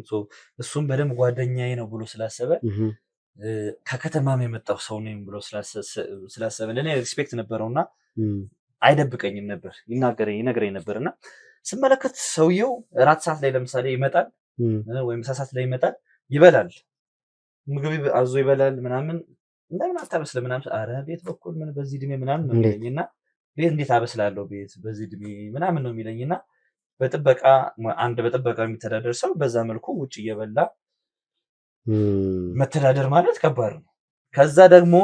እሱም በደንብ ጓደኛዬ ነው ብሎ ስላሰበ ከከተማም የመጣው ሰው ነኝ ብሎ ስላሰበ ለእኔ ሪስፔክት ነበረውና አይደብቀኝም ነበር፣ ይነግረኝ ነበርና ስመለከት ሰውየው እራት ሰዓት ላይ ለምሳሌ ይመጣል ወይም ምሳ ሰዓት ላይ ይመጣል፣ ይበላል፣ ምግብ አዞ ይበላል ምናምን። እንደምን አታበስለ ምናምን፣ ኧረ ቤት በኩል ምን በዚህ እድሜ ምናምን ነው የሚለኝና ቤት እንዴት አበስላለሁ ቤት በዚህ እድሜ ምናምን ነው የሚለኝና በጥበቃ የሚተዳደር ሰው በዛ መልኩ ውጭ እየበላ መተዳደር ማለት ከባድ ነው። ከዛ ደግሞ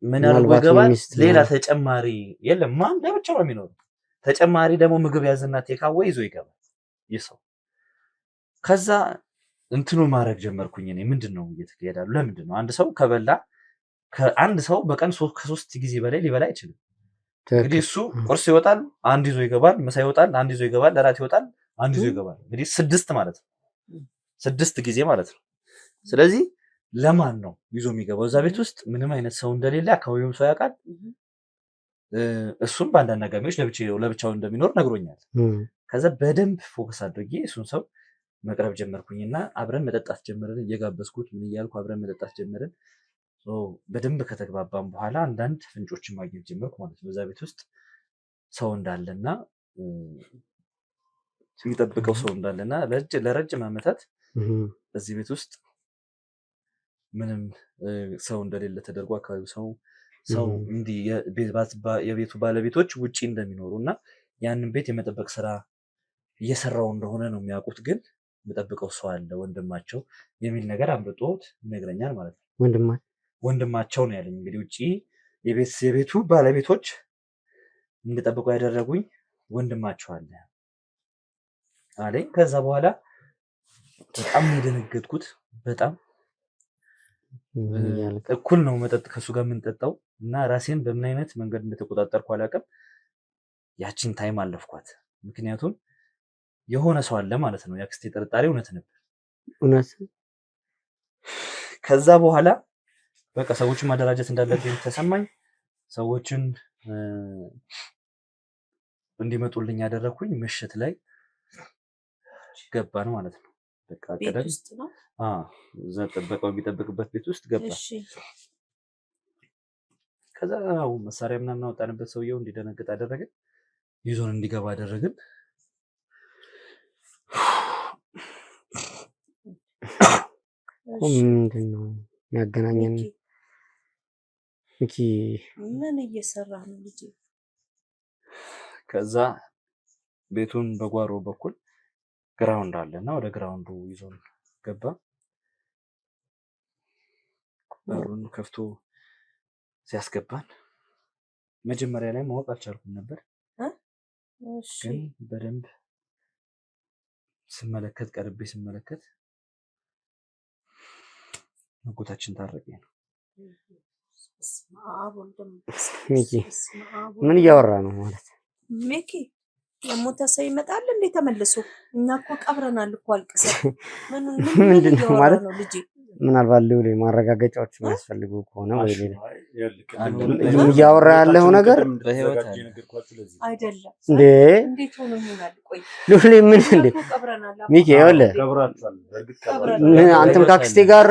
ምን አድርጎ ይገባል? ሌላ ተጨማሪ የለም ማን ለብቻው ነው የሚኖረው። ተጨማሪ ደግሞ ምግብ ያዝና ቴካዌ ይዞ ይገባል ይህ ሰው። ከዛ እንትኑ ማድረግ ጀመርኩኝ እኔ ምንድነው እየተካሄዳሉ? ለምንድን ነው አንድ ሰው ከበላ ከአንድ ሰው በቀን 3 ጊዜ በላይ ሊበላ አይችልም። እንግዲህ እሱ ቁርስ ይወጣል አንድ ይዞ ይገባል፣ ምሳ ይወጣል አንድ ይዞ ይገባል፣ ለራት ይወጣል አንድ ይዞ ይገባል። እንግዲህ 6 ማለት ነው፣ 6 ጊዜ ማለት ነው። ስለዚህ ለማን ነው ይዞ የሚገባው? እዛ ቤት ውስጥ ምንም አይነት ሰው እንደሌለ አካባቢው ሰው ያውቃል። እሱም በአንዳንድ አጋጣሚዎች ለብቻው እንደሚኖር ነግሮኛል። ከዛ በደንብ ፎከስ አድርጌ እሱን ሰው መቅረብ ጀመርኩኝና አብረን መጠጣት ጀመርን። እየጋበዝኩት ምን እያልኩ አብረን መጠጣት ጀመርን። በደንብ ከተግባባን በኋላ አንዳንድ ፍንጮችን ማግኘት ጀመርኩ ማለት ነው። በዛ ቤት ውስጥ ሰው እንዳለና የሚጠብቀው ሰው እንዳለና ለረጅም ዓመታት እዚህ ቤት ውስጥ ምንም ሰው እንደሌለ ተደርጎ አካባቢው ሰው እንዲህ የቤቱ ባለቤቶች ውጪ እንደሚኖሩና ያንን ቤት የመጠበቅ ስራ እየሰራው እንደሆነ ነው የሚያውቁት። ግን የምጠብቀው ሰው አለ ወንድማቸው የሚል ነገር አምልጦት ይነግረኛል ማለት ነው። ወንድማቸው ነው ያለኝ። እንግዲህ ውጪ የቤቱ ባለቤቶች እንድጠብቀው ያደረጉኝ ወንድማቸው አለ አለኝ። ከዛ በኋላ በጣም የደነገጥኩት በጣም እኩል ነው መጠጥ ከሱ ጋር የምንጠጣው እና ራሴን በምን አይነት መንገድ እንደተቆጣጠርኩ አላውቅም። ያችን ታይም አለፍኳት። ምክንያቱም የሆነ ሰው አለ ማለት ነው። ያክስቴ ጥርጣሬ እውነት ነበር። ከዛ በኋላ በቃ ሰዎችን ማደራጀት እንዳለብኝ ተሰማኝ። ሰዎችን እንዲመጡልኝ ያደረኩኝ ምሽት ላይ ገባን ማለት ነው። በቃ ቤት ውስጥ ነው። እዛ ጥበቃው የሚጠብቅበት ቤት ውስጥ ገባን። ከዛ መሳሪያ ምናምን አወጣንበት። ሰውየው እንዲደነግጥ አደረግን። ይዞን እንዲገባ አደረግን። ምንድን ነው የሚያገናኘን? ምን እየሰራ ነው ልጅ? ከዛ ቤቱን በጓሮ በኩል ግራውንድ አለና ወደ ግራውንዱ ይዞን ገባ። በሩን ከፍቶ ሲያስገባን መጀመሪያ ላይ ማወቅ አልቻልኩም ነበር። ግን በደንብ ቀርቤ ስመለከት መጎታችን ታረቀ ነው። ምን እያወራ ነው ማለት ሚኪ? የሞተ ሰው ይመጣል እንዴ ተመልሶ? እኛ እኮ ቀብረናል እኮ አልቅሰን። ምንድን ነው ማለት ነው ልጅ? ምናልባት ልውል ማረጋገጫዎች የሚያስፈልጉ ከሆነ ወይ ሌላ እያወራ ያለው ነገር አይደለም እንዴ? እንዴት ሆኖ ይሆናል? ቆይ ልውል ምን እንዴ ሚኪ ይኸውልህ፣ አንተም ካክስቴ ጋር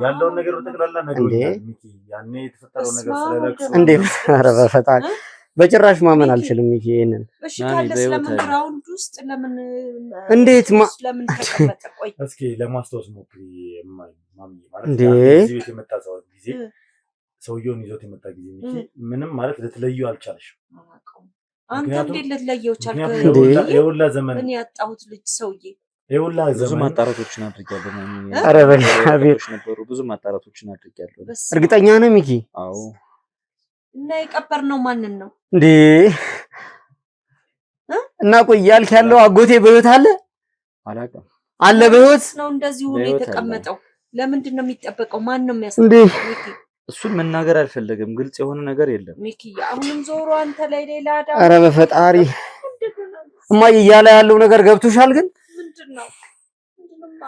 ያለውን ነገር በተቀላላ ነግሮኛል ሚኪ። ያኔ የተፈጠረው ነገር ስለለቅሶ እንዴ! ኧረ በፈጣሪ በጭራሽ ማመን አልችልም ሚኪ። ይሄንን እሺ ካለ ስለምን ግራውንድ ውስጥ ለምን እንዴት ለምን ተቀመጠ? ቆይ እስኪ ለማስታወስ ሞክሪ ማሚ። ማለት እዚህ ቤት የመጣ ሰው ጊዜ ሰውየውን ይዞት የመጣ ጊዜ ሚኪ ምንም ማለት ልትለዩ አልቻለሽ። አንተ እንዴት ልትለየው ቻልክ? የሁላ ዘመን እኔ ያጣሁት ልጅ ሰውዬ የሁላ ዘመን ብዙ ማጣራቶችን አድርጌያለሁ ማሚ። ኧረ በእግዚአብሔር ነበሩ ብዙ ማጣራቶችን አድርጌያለሁ። እርግጠኛ ነህ ሚኪ? አዎ እና የቀበርነው ማንን ነው እንዴ? እና ቆይ ያልክ ያለው አጎቴ በህይወት አለ አላውቅም አለ በህይወት ነው እንደዚህ ሆኖ የተቀመጠው? ለምንድን ነው የሚጠበቀው? ማን ነው የሚያስጠብቀው? ሚኪ እሱን መናገር አልፈለገም። ግልጽ የሆነ ነገር የለም ሚኪ። አሁንም ዞሮ አንተ ላይ ሌላ አዳ። ኧረ በፈጣሪ እማዬ እያለ ያለው ነገር ገብቶሻል? ግን ምንድነው?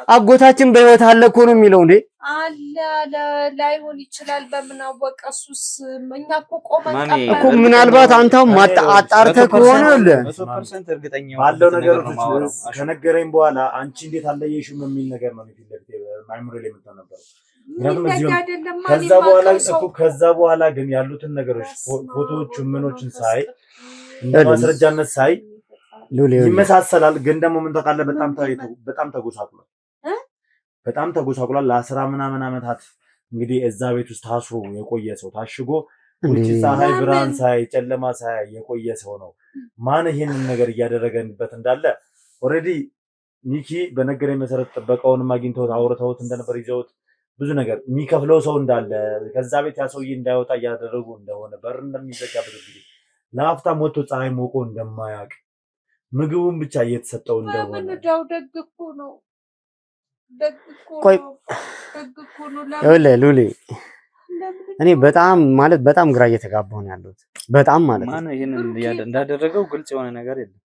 አጎታችን በህይወት አለ እኮ ነው የሚለው እንዴ? አለ ላይሆን ይችላል። በምን አወቀ? እሱስ እኛ እኮ ቆመን እኮ ምናልባት አንተው አጣርተህ ከሆነ አለ 100% እርግጠኛ ባለው ነገሮች ከነገረኝ በኋላ አንቺ እንዴት አለየሽም የሚል ነገር ነው ማይምሮ ላይ መጣ ነበር። ከዛ በኋላ ግን ያሉትን ነገሮች ፎቶዎቹ ምኖችን ሳይ እንደ ማስረጃነት ሳይ ይመሳሰላል። ግን ደግሞ ምን ተቃለ በጣም ተጎሳቁሏል። በጣም ተጎሳቁሏል። ለ10 ምናምን ዓመታት እንግዲህ እዛ ቤት ውስጥ ታስሮ የቆየ ሰው ታሽጎ ውጪ ፀሐይ ብርሃን ሳይ ጨለማ ሳይ የቆየ ሰው ነው። ማን ይሄንን ነገር እያደረገንበት እንዳለ ኦሬዲ ሚኪ በነገረኝ መሰረት ጥበቃውንም አግኝተውት አውርተውት እንደነበር ይዘውት ብዙ ነገር የሚከፍለው ሰው እንዳለ ከዛ ቤት ያ ሰውዬ እንዳይወጣ እያደረጉ እንደሆነ በር እንደሚዘጋበት እንግዲህ ለሀፍታም ወጥቶ ፀሐይ ሞቆ እንደማያውቅ ምግቡን ብቻ እየተሰጠው እንደሆነ ምንዳው ደግኩ ነው ቆይ ሉሌ እኔ በጣም ግራ እየተጋባሁ ነው ያለሁት። በጣም ማለት ማን ይሄንን እንዳደረገው ግልጽ የሆነ ነገር የለም።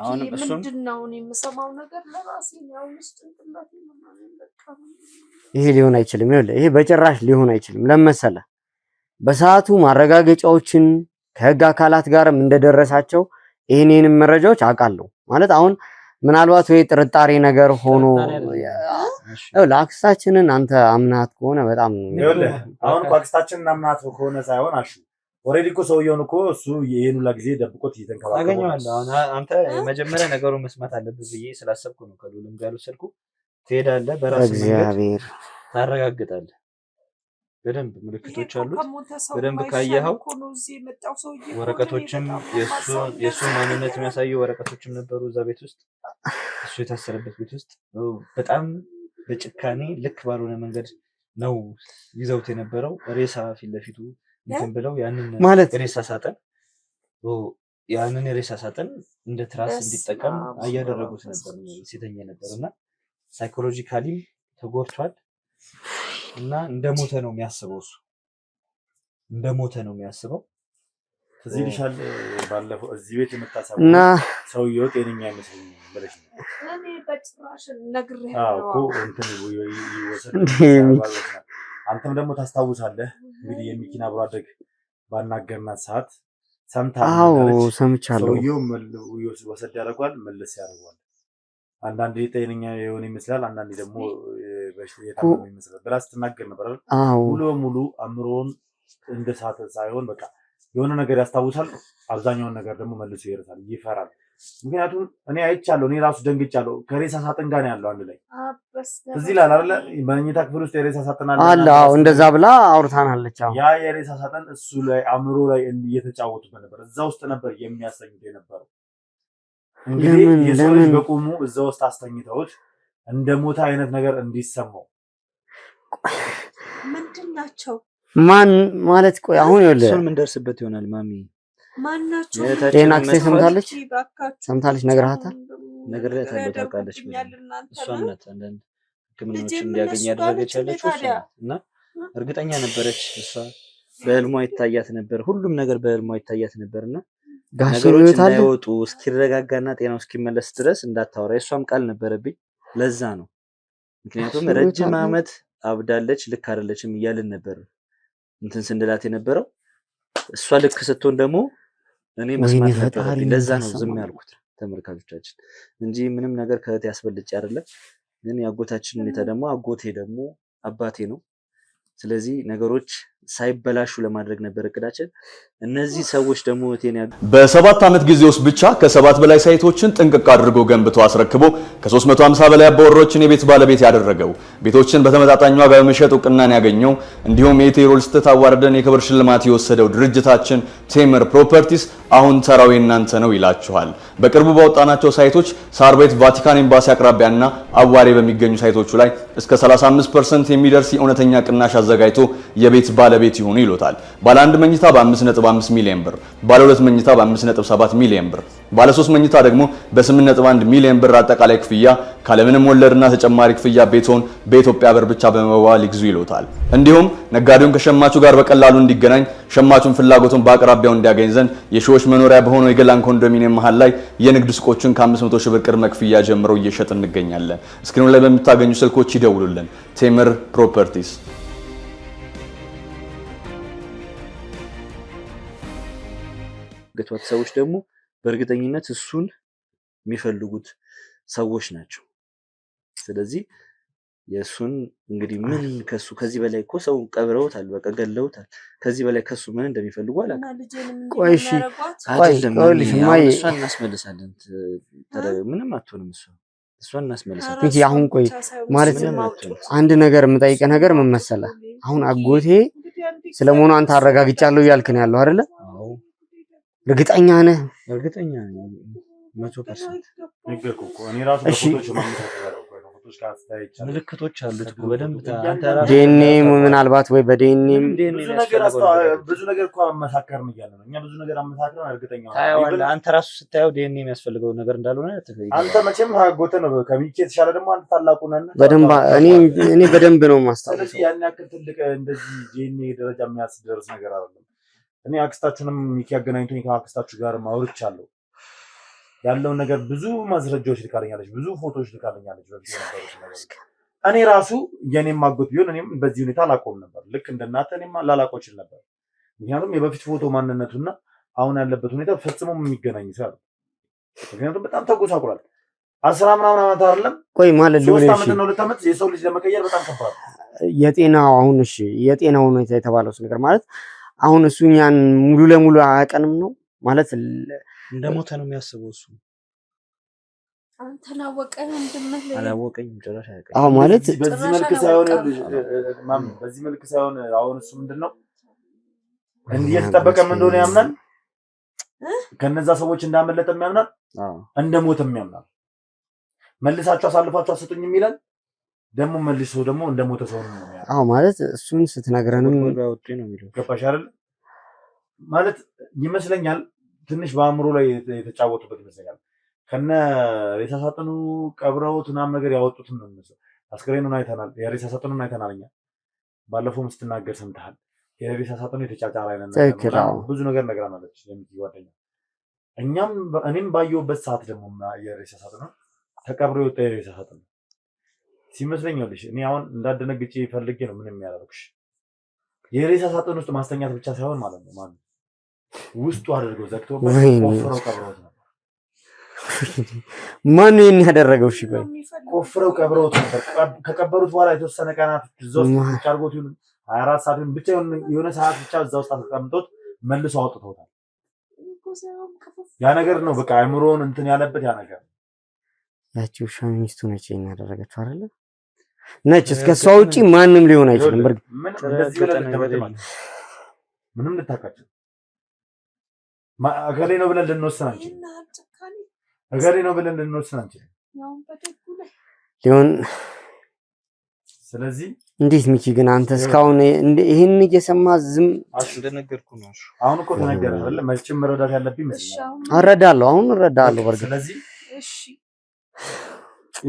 አሁን ምንድነው የምሰማው ነገር ለራሴ ነው ውስጥ እንጥላት ነው። ይሄ ሊሆን አይችልም። ይሄ በጭራሽ ሊሆን አይችልም። ለመሰለ በሰዓቱ ማረጋገጫዎችን ከህግ አካላት ጋርም እንደደረሳቸው ይሄንን መረጃዎች አውቃለሁ። ማለት አሁን ምናልባት ወይ ጥርጣሬ ነገር ሆኖ ለአክስታችንን አንተ አምናት ከሆነ በጣም አሁን አክስታችንን አምናት ከሆነ ሳይሆን አሹ ኦሬዲ እኮ ሰውየውን እኮ እሱ ይሄን ሁሉ ጊዜ ደብቆት እየተንከባከበ አገኘዋለሁ። አሁን አንተ መጀመሪያ ነገሩን መስማት አለብህ ብዬ ስላሰብኩ ነው ከሉልም ጋር ወሰድኩ። ትሄዳለህ፣ በራስህ መንገድ ታረጋግጣለህ። በደንብ ምልክቶች አሉት። በደንብ ካየኸው ወረቀቶችም የእሱን ማንነት የሚያሳዩ ወረቀቶችም ነበሩ እዛ ቤት ውስጥ እሱ የታሰረበት ቤት ውስጥ በጣም በጭካኔ ልክ ባልሆነ መንገድ ነው ይዘውት የነበረው። ሬሳ ፊት ለፊቱ እንትን ብለው ያንን የሬሳ ሳጥን እንደ ትራስ እንዲጠቀም እያደረጉት ነበር ሲተኛ ነበር እና ሳይኮሎጂካሊም ተጎድቷል እና እንደሞተ ነው የሚያስበው። እሱ እንደሞተ ነው የሚያስበው። እዚህ ልሻል ባለፈው እዚህ ቤት የምታሳቡ ሰውየው ጤነኛ አይመስልም ብለሽ ነው እኔ በጭራሽ ነግሬህ እኮ እንትን አንተም ደግሞ ታስታውሳለህ እንግዲህ የሚኪና አብሮ አደግ ባናገርናት ሰዓት ሰምቻለሁ። ሰውየው ወሰድ ያደርጓል፣ መለስ ያደርጓል። አንዳንዴ ጤነኛ የሆነ ይመስላል፣ አንዳንዴ ደግሞ የታመመ ይመስላል ብላ ስትናገር ነበር አይደል? ሙሉ በሙሉ አእምሮውን እንደ ሳተ ሳይሆን በቃ የሆነ ነገር ያስታውሳል፣ አብዛኛውን ነገር ደግሞ መልሶ ይረሳል፣ ይፈራል። ምክንያቱም እኔ አይቻለሁ፣ እኔ ራሱ ደንግጫለሁ። ከሬሳ ሳጥን ጋር ነው ያለው አንድ ላይ እዚህ ላይ አይደለ? በመኝታ ክፍል ውስጥ የሬሳ ሳጥን አለ። አዎ እንደዛ ብላ አውርታናለች። አዎ ያ የሬሳ ሳጥን እሱ ላይ አእምሮ ላይ እየተጫወቱበት ነበር፣ እዛ ውስጥ ነበር የሚያስተኙት የነበረው። እንግዲህ የሰው ልጅ በቁሙ እዛ ውስጥ አስተኝተውት እንደ ሞታ አይነት ነገር እንዲሰማው ምንድን ናቸው? ማን ማለት ቆይ አሁን ይኸውልህ እሱን ምን ደርስበት ይሆናል ማሚ ማን ናቸው? ጤና አክሴስ ሰምታለች ነግረሃታል? ነግሬያታለሁ። ታውቃለች እሷም ናት አንዳንድ ሕክምናዎችን እንዲያገኝ ያደረገች ያለችው እሷ ናት። እና እርግጠኛ ነበረች እሷ በህልሟ ይታያት ነበር፣ ሁሉም ነገር በህልሟ ይታያት ነበርና ነገሮች እንዳይወጡ እስኪረጋጋና ጤናው እስኪመለስ ድረስ እንዳታወራ የእሷም ቃል ነበረብኝ። ለዛ ነው ምክንያቱም ረጅም ዓመት አብዳለች፣ ልክ አይደለችም እያልን ነበር እንትን ስንድላት የነበረው። እሷ ልክ ስትሆን ደግሞ እኔ መስማት ነበረብኝ። ለዛ ነው ዝም ያልኩት ተመልካቾቻችን እንጂ ምንም ነገር ከእህቴ ያስበልጭ አይደለም። ግን የአጎታችን ሁኔታ ደግሞ አጎቴ ደግሞ አባቴ ነው። ስለዚህ ነገሮች ሳይበላሹ ለማድረግ ነበር እቅዳችን። እነዚህ ሰዎች ደግሞ በ7 ዓመት ጊዜ ውስጥ ብቻ ከ7 በላይ ሳይቶችን ጥንቅቅ አድርጎ ገንብቶ አስረክቦ ከ350 በላይ አባወራዎችን የቤት ባለቤት ያደረገው ቤቶችን በተመጣጣኝ ዋጋ በመሸጥ እውቅናን ያገኘው እንዲሁም የኢትዮ ሪል ስቴት አዋርደን የክብር ሽልማት የወሰደው ድርጅታችን ቴምር ፕሮፐርቲስ አሁን ተራው የእናንተ ነው ይላችኋል። በቅርቡ ባወጣናቸው ሳይቶች ሳር ቤት ቫቲካን ኤምባሲ አቅራቢያና አዋሬ በሚገኙ ሳይቶቹ ላይ እስከ 35% የሚደርስ የእውነተኛ ቅናሽ አዘጋጅቶ የቤት ባለ ባለቤት ይሁኑ ይሉታል። ባለ 1 መኝታ በ5.5 ሚሊዮን ብር፣ ባለ 2 መኝታ በ5.7 ሚሊዮን ብር፣ ባለ 3 መኝታ ደግሞ በ8.1 ሚሊዮን ብር አጠቃላይ ክፍያ ካለምንም ወለድና ተጨማሪ ክፍያ ቤቶን በኢትዮጵያ ብር ብቻ በመዋል ይግዙ ይሉታል። እንዲሁም ነጋዴውን ከሸማቹ ጋር በቀላሉ እንዲገናኝ ሸማቹን ፍላጎቱን በአቅራቢያው እንዲያገኝ ዘንድ የሺዎች መኖሪያ በሆነው የገላን ኮንዶሚኒየም መሃል ላይ የንግድ ሱቆችን ከ500 ሺህ ብር ቅድመ ክፍያ ጀምሮ እየሸጥ እንገኛለን። እስክሪኑ ላይ በሚታገኙ ስልኮች ይደውሉልን። ቴምር ፕሮፐርቲስ። ገቷት ሰዎች ደግሞ በእርግጠኝነት እሱን የሚፈልጉት ሰዎች ናቸው። ስለዚህ የእሱን እንግዲህ ምን ከሱ ከዚህ በላይ እኮ ሰው ቀብረውታል፣ በቃ ገለውታል። ከዚህ በላይ ከሱ ምን እንደሚፈልጉ አላውቅም። ቆይ እሺ እሷን እናስመልሳለን። ምንም አትሆንም እሷን እናስመልሳለን። እንጂ አሁን ቆይ ማለት አንድ ነገር የምጠይቀህ ነገር ምን መሰለህ? አሁን አጎቴ ስለመሆኑ አንተ አረጋግጫለሁ እያልክ ነው ያለው አይደለ? እርግጠኛ ነህ? እርግጠኛ ነኝ 100%። እሺ ምልክቶች አሉት እኮ በደንብ ዲኤንኤም ምናልባት ወይ በዲኤንኤም ብዙ ነገር እኮ አመሳከርን እያለ ነው። እኛ ብዙ ነገር አመሳከርን እርግጠኛ ነው። ታየዋለህ አንተ ራሱ ስታየው ዲኤንኤ የሚያስፈልገው ነገር እንዳልሆነ አንተ መቼም አጎቴ ነው። ከሚኬ የተሻለ ደግሞ አንተ ታላቁ ነህ። በደንብ እኔ በደንብ ነው ማስታወስ። ስለዚህ ያን ያክል ትልቅ እንደዚህ ዲኤንኤ ደረጃ የሚያስደርስ ነገር አይደለም። እኔ አክስታችሁንም ሚኪ ያገናኝቶኝ ከአክስታችሁ ጋር ማውርቻለሁ። ያለውን ነገር ብዙ ማስረጃዎች ልካለኛለች፣ ብዙ ፎቶዎች ልካለኛለች። በፊት የነበሩት ነገር እኔ ራሱ የኔም ማጎት ቢሆን እኔም በዚህ ሁኔታ አላቆም ነበር። ልክ እንደናንተ እኔም ላላቆም እችል ነበር። ምክንያቱም የበፊት ፎቶ ማንነቱና አሁን ያለበት ሁኔታ ፈጽሞ የሚገናኝ ሰው አይደለም። ምክንያቱም በጣም ተጎሳቁሏል። 10 ምናምን ዓመት አይደለም ቆይ ማለት ነው 3 ዓመት ነው 2 ዓመት የሰው ልጅ ለመቀየር በጣም ከባድ የጤናው አሁን እሺ የጤናው ሁኔታ የተባለው ነገር ማለት አሁን እሱ እኛን ሙሉ ለሙሉ አያቀንም ነው ማለት እንደሞተ ነው የሚያስበው እሱ። አንተን አወቀህ እንደምልህ አላወቀኝም ጭራሽ አያውቅም። አዎ ማለት በዚህ መልክ ሳይሆን በዚህ መልክ ሳይሆን አሁን እሱ ምንድነው እንዲህ የተጠበቀም እንደሆነ ያምናል። ከነዛ ሰዎች እንዳመለጠም ያምናል፣ እንደሞተም ያምናል። መልሳችሁ አሳልፋችሁ አሰጡኝም ይላል። ደግሞ መልሶ ደግሞ እንደሞተ ሰው ነው የሚያምነው። አዎ ማለት እሱን ስትነግረንም ያወጣ ነው የሚለው ገባሽ አይደል? ማለት ይመስለኛል ትንሽ በአእምሮ ላይ የተጫወቱበት ይመስለኛል። ከነ ሬሳ ሳጥኑ ቀብረውት ምናምን ነገር ያወጡት ነው የሚመስለው። አስክሬኑን አይተናል፣ የሬሳ ሳጥኑን አይተናል። እኛ ባለፈው ስትናገር ሰምተሃል። የሬሳ ሳጥኑ የተጫጫረ አይነት ነገር ብዙ ነገር ነግራናለች የሚጓደኛ። እኔም ባየሁበት ሰዓት ደግሞ የሬሳ ሳጥኑ ተቀብሮ የወጣ የሬሳ ሳጥኑ ሲመስለኛልሽ እኔ አሁን እንዳደነግጬ ፈልጌ ነው ምንም ያላልኩሽ። የሬሳ ሳጥን ውስጥ ማስተኛት ብቻ ሳይሆን ማለት ነው ማለት ውስጡ አድርገው ዘግተው ቆፍረው ቀብረውት ነበር። ማን ይሄን ያደረገው? እሺ ቆይ ቆፍረው ቀብረውት ነበር። ከቀበሩት በኋላ የተወሰነ ቀናት እዛው ውስጥ አድርጎት 24 ሰዓት ብቻ የሆነ ሰዓት ብቻ እዛው ውስጥ አስቀምጦት መልሶ አውጥተውታል። ያ ነገር ነው በቃ አእምሮውን እንትን ያለበት ያ ነገር። ያቺ ውሻ ሚስቱ ነች ይሄን ያደረገችው አይደለ? ነች። እስከሷ ውጪ ማንም ሊሆን አይችልም። ምንም ልታውቃቸው እገሌ ነው ብለን ልንወስን አንችልም። እገሌ ነው ብለን ልንወስን አንችልም ሊሆን። ስለዚህ እንዴት ሚኪ ግን አንተ እስካሁን ይሄን እየሰማ ዝም እንደነገርኩ ነው። አሁን እኮ ተነገረ አይደል? መቼም መረዳት ያለብኝ ይመስላል። አረዳለሁ፣ አሁን እረዳለሁ። በርግጥ ስለዚህ እሺ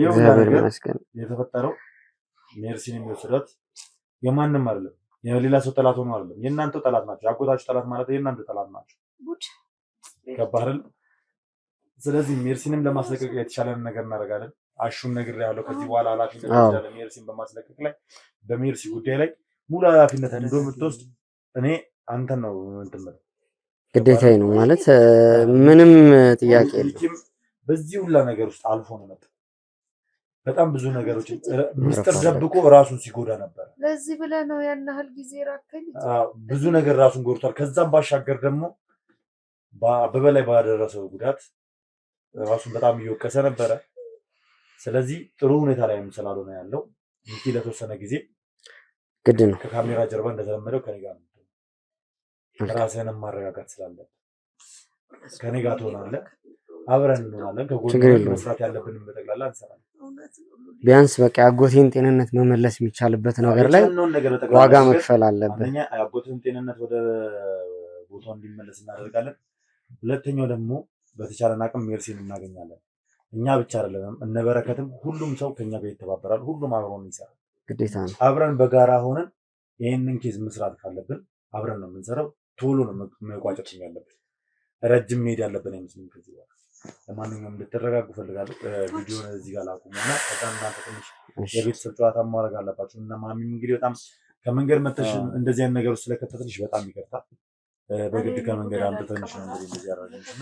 እግዚአብሔር ይመስገን የተፈጠረው ሜርሲን የሚወስዳት የማንም አይደለም፣ የሌላ ሰው ጠላት ሆኖ አይደለም። የእናንተው ጠላት ናቸው። አጎታችሁ ጠላት ማለት የእናንተ ጠላት ናቸው። ገባህ አይደል? ስለዚህ ሜርሲንም ለማስለቀቅ የተሻለን ነገር እናደርጋለን። አሹን ነገር ያለው ከዚህ በኋላ ኃላፊነት ወስዳለ ሜርሲን በማስለቀቅ ላይ በሜርሲ ጉዳይ ላይ ሙሉ ኃላፊነት እንደምትወስድ እኔ አንተን ነው እንትን ማለት ግዴታዬ ነው ማለት ምንም ጥያቄ የለም። በዚህ ሁላ ነገር ውስጥ አልፎ ነው መጣ። በጣም ብዙ ነገሮች ሚስጥር ደብቆ ራሱን ሲጎዳ ነበር። ለዚህ ብለህ ነው ያን ያህል ጊዜ ራከኝ። ብዙ ነገር ራሱን ጎድቷል። ከዛም ባሻገር ደግሞ በበላይ ባደረሰው ጉዳት ራሱን በጣም እየወቀሰ ነበረ። ስለዚህ ጥሩ ሁኔታ ላይ ስላልሆነ ያለው ሚኪ ለተወሰነ ጊዜ ግድ ነው ከካሜራ ጀርባ እንደተለመደው ከኔ ጋር ነው። ራስህን ማረጋጋት ስላለ ከኔ ጋር ትሆናለህ፣ አብረን እንሆናለን። ከጎን መስራት ያለብንን በጠቅላላ እንሰራለን። ቢያንስ በቃ የአጎቴን ጤንነት መመለስ የሚቻልበት ነገር ላይ ዋጋ መክፈል አለብን። አንደኛ የአጎቴን ጤንነት ወደ ቦታው እንዲመለስ እናደርጋለን። ሁለተኛው ደግሞ በተቻለን አቅም ሜርሲን እናገኛለን። እኛ ብቻ አይደለም እነበረከትም ሁሉም ሰው ከኛ ጋር ይተባበራል። ሁሉም አብሮን ይሰራል። ግዴታ ነው። አብረን በጋራ ሆነን ይሄንን ኬዝ መስራት ካለብን አብረን ነው የምንሰራው። ቶሎ ነው መቋጨት ያለብን። ረጅም መሄድ ያለብን አይመስልም። ከዚህ በኋላ ለማንኛውም እንድትረጋጉ ፈልጋለሁ። ቪዲዮውን እዚህ ጋር ላቁሙና ከዛ እናንተ ትንሽ የቤተሰብ ጨዋታ ማድረግ አለባችሁ እና ማሚም እንግዲህ በጣም ከመንገድ መተሽ እንደዚህ አይነት ነገር ውስጥ ስለከተተሽ በጣም ይቅርታ። በግድ ከመንገድ አምጥተንሽ ነው እንግዲህ እንደዚህ ያደረግንሽና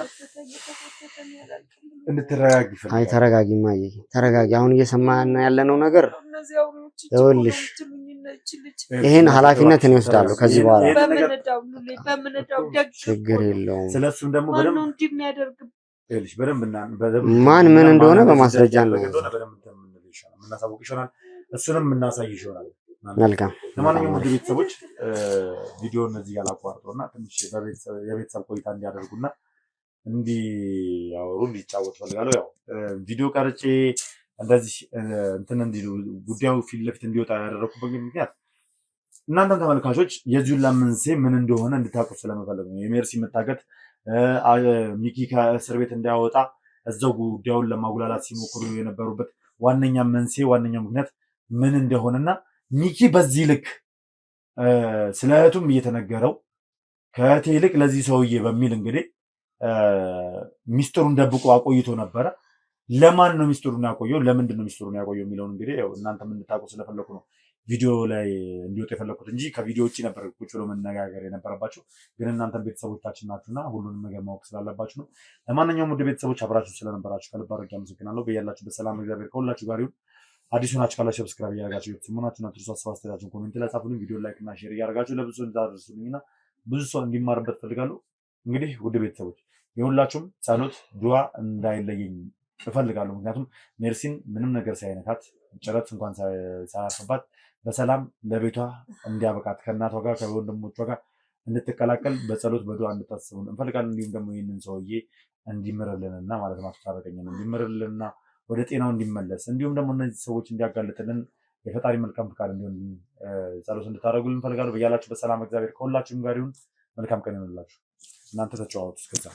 እንድትረጋጊ ፈልጋለሁ። አይ ተረጋጊ ማዬ ተረጋጊ። አሁን እየሰማን ያለነው ነገር ይኸውልሽ ይሄን ኃላፊነት እኔ እወስዳለሁ ከዚህ በኋላ ችግር የለውም። ስለሱም ደግሞ በደንብ ማን ምን እንደሆነ በማስረጃ ነው የምናሳውቅ ይሆናል። እሱንም የምናሳይሽ ይሆናል። መልካም። ለማንኛውም ውድ ቤተሰቦች ቪዲዮውን እዚህ ያላቋርጠውና ትንሽ የቤተሰብ ቆይታ እንዲያደርጉና እንዲያወሩ እንዲጫወቱ ፈልጋለሁ። ያው ቪዲዮ ቀርጬ እንደዚህ እንትን እንዲሉ ጉዳዩ ፊት ለፊት እንዲወጣ ያደረኩበት ምክንያት እናንተም ተመልካቾች የዚሁን ለምንሴ ምን እንደሆነ እንድታውቁ ስለመፈለግ ነው። የሜርሲ መታገት ሚኪ ከእስር ቤት እንዳያወጣ እዛው ጉዳዩን ለማጉላላት ሲሞክሩ የነበሩበት ዋነኛ መንስኤ ዋነኛ ምክንያት ምን እንደሆነና ሚኪ በዚህ ልክ ስለ እህቱም እየተነገረው ከእህቴ ይልቅ ለዚህ ሰውዬ በሚል እንግዲህ ሚስጥሩን ደብቆ አቆይቶ ነበረ። ለማን ነው ሚስጥሩን ያቆየው? ለምንድን ነው ሚስጥሩን ያቆየው የሚለውን እንግዲህ እናንተም እንድታውቁ ስለፈለኩ ነው ቪዲዮ ላይ እንዲወጣ የፈለኩት እንጂ ከቪዲዮ ውጭ ነበር ቁጭ ብሎ መነጋገር የነበረባቸው። ግን እናንተም ቤተሰቦቻችን ናችሁና ሁሉንም ነገር ማወቅ ስላለባችሁ ነው። ለማንኛውም ውድ ቤተሰቦች አብራችሁ ስለነበራችሁ ከልብ አድርጌ አመሰግናለሁ። በያላችሁበት ሰላም እግዚአብሔር ከሁላችሁ ጋር ይሁን። አዲሱ ናችሁ ካላችሁ ሰብስክራይብ እያደረጋችሁ ቤተሰቦቻችሁን አትርሱ። ሀሳብ አስተያየታችሁን ኮሜንት ላይ ጻፉልኝ። ቪዲዮ ላይክ እና ሼር እያደረጋችሁ ለብዙ ሰው እንድታደርሱልኝና ብዙ ሰው እንዲማርበት ፈልጋለሁ። እንግዲህ ውድ ቤተሰቦች የሁላችሁም ጸሎት ዱዓ እንዳይለየኝ እፈልጋለሁ። ምክንያቱም ሜርሲን ምንም ነገር ሳይነካት ጭረት እንኳን ሳያርፍባት በሰላም ለቤቷ እንዲያበቃት ከእናቷ ጋር ከወንድሞቿ ጋር እንድትቀላቀል በጸሎት በዱዓ እንድታስቡን እንፈልጋለን። እንዲሁም ደግሞ ይህንን ሰውዬ እንዲምርልንና ማለት ማስተታረቀኝን እንዲምርልንና ወደ ጤናው እንዲመለስ እንዲሁም ደግሞ እነዚህ ሰዎች እንዲያጋልጥልን የፈጣሪ መልካም ፍቃድ እንዲሆን ጸሎት እንድታደርጉልን እንፈልጋለሁ። በያላችሁ በሰላም እግዚአብሔር ከሁላችሁም ጋር ይሁን። መልካም ቀን ይሁንላችሁ። እናንተ ተጨዋወቱ እስከዛ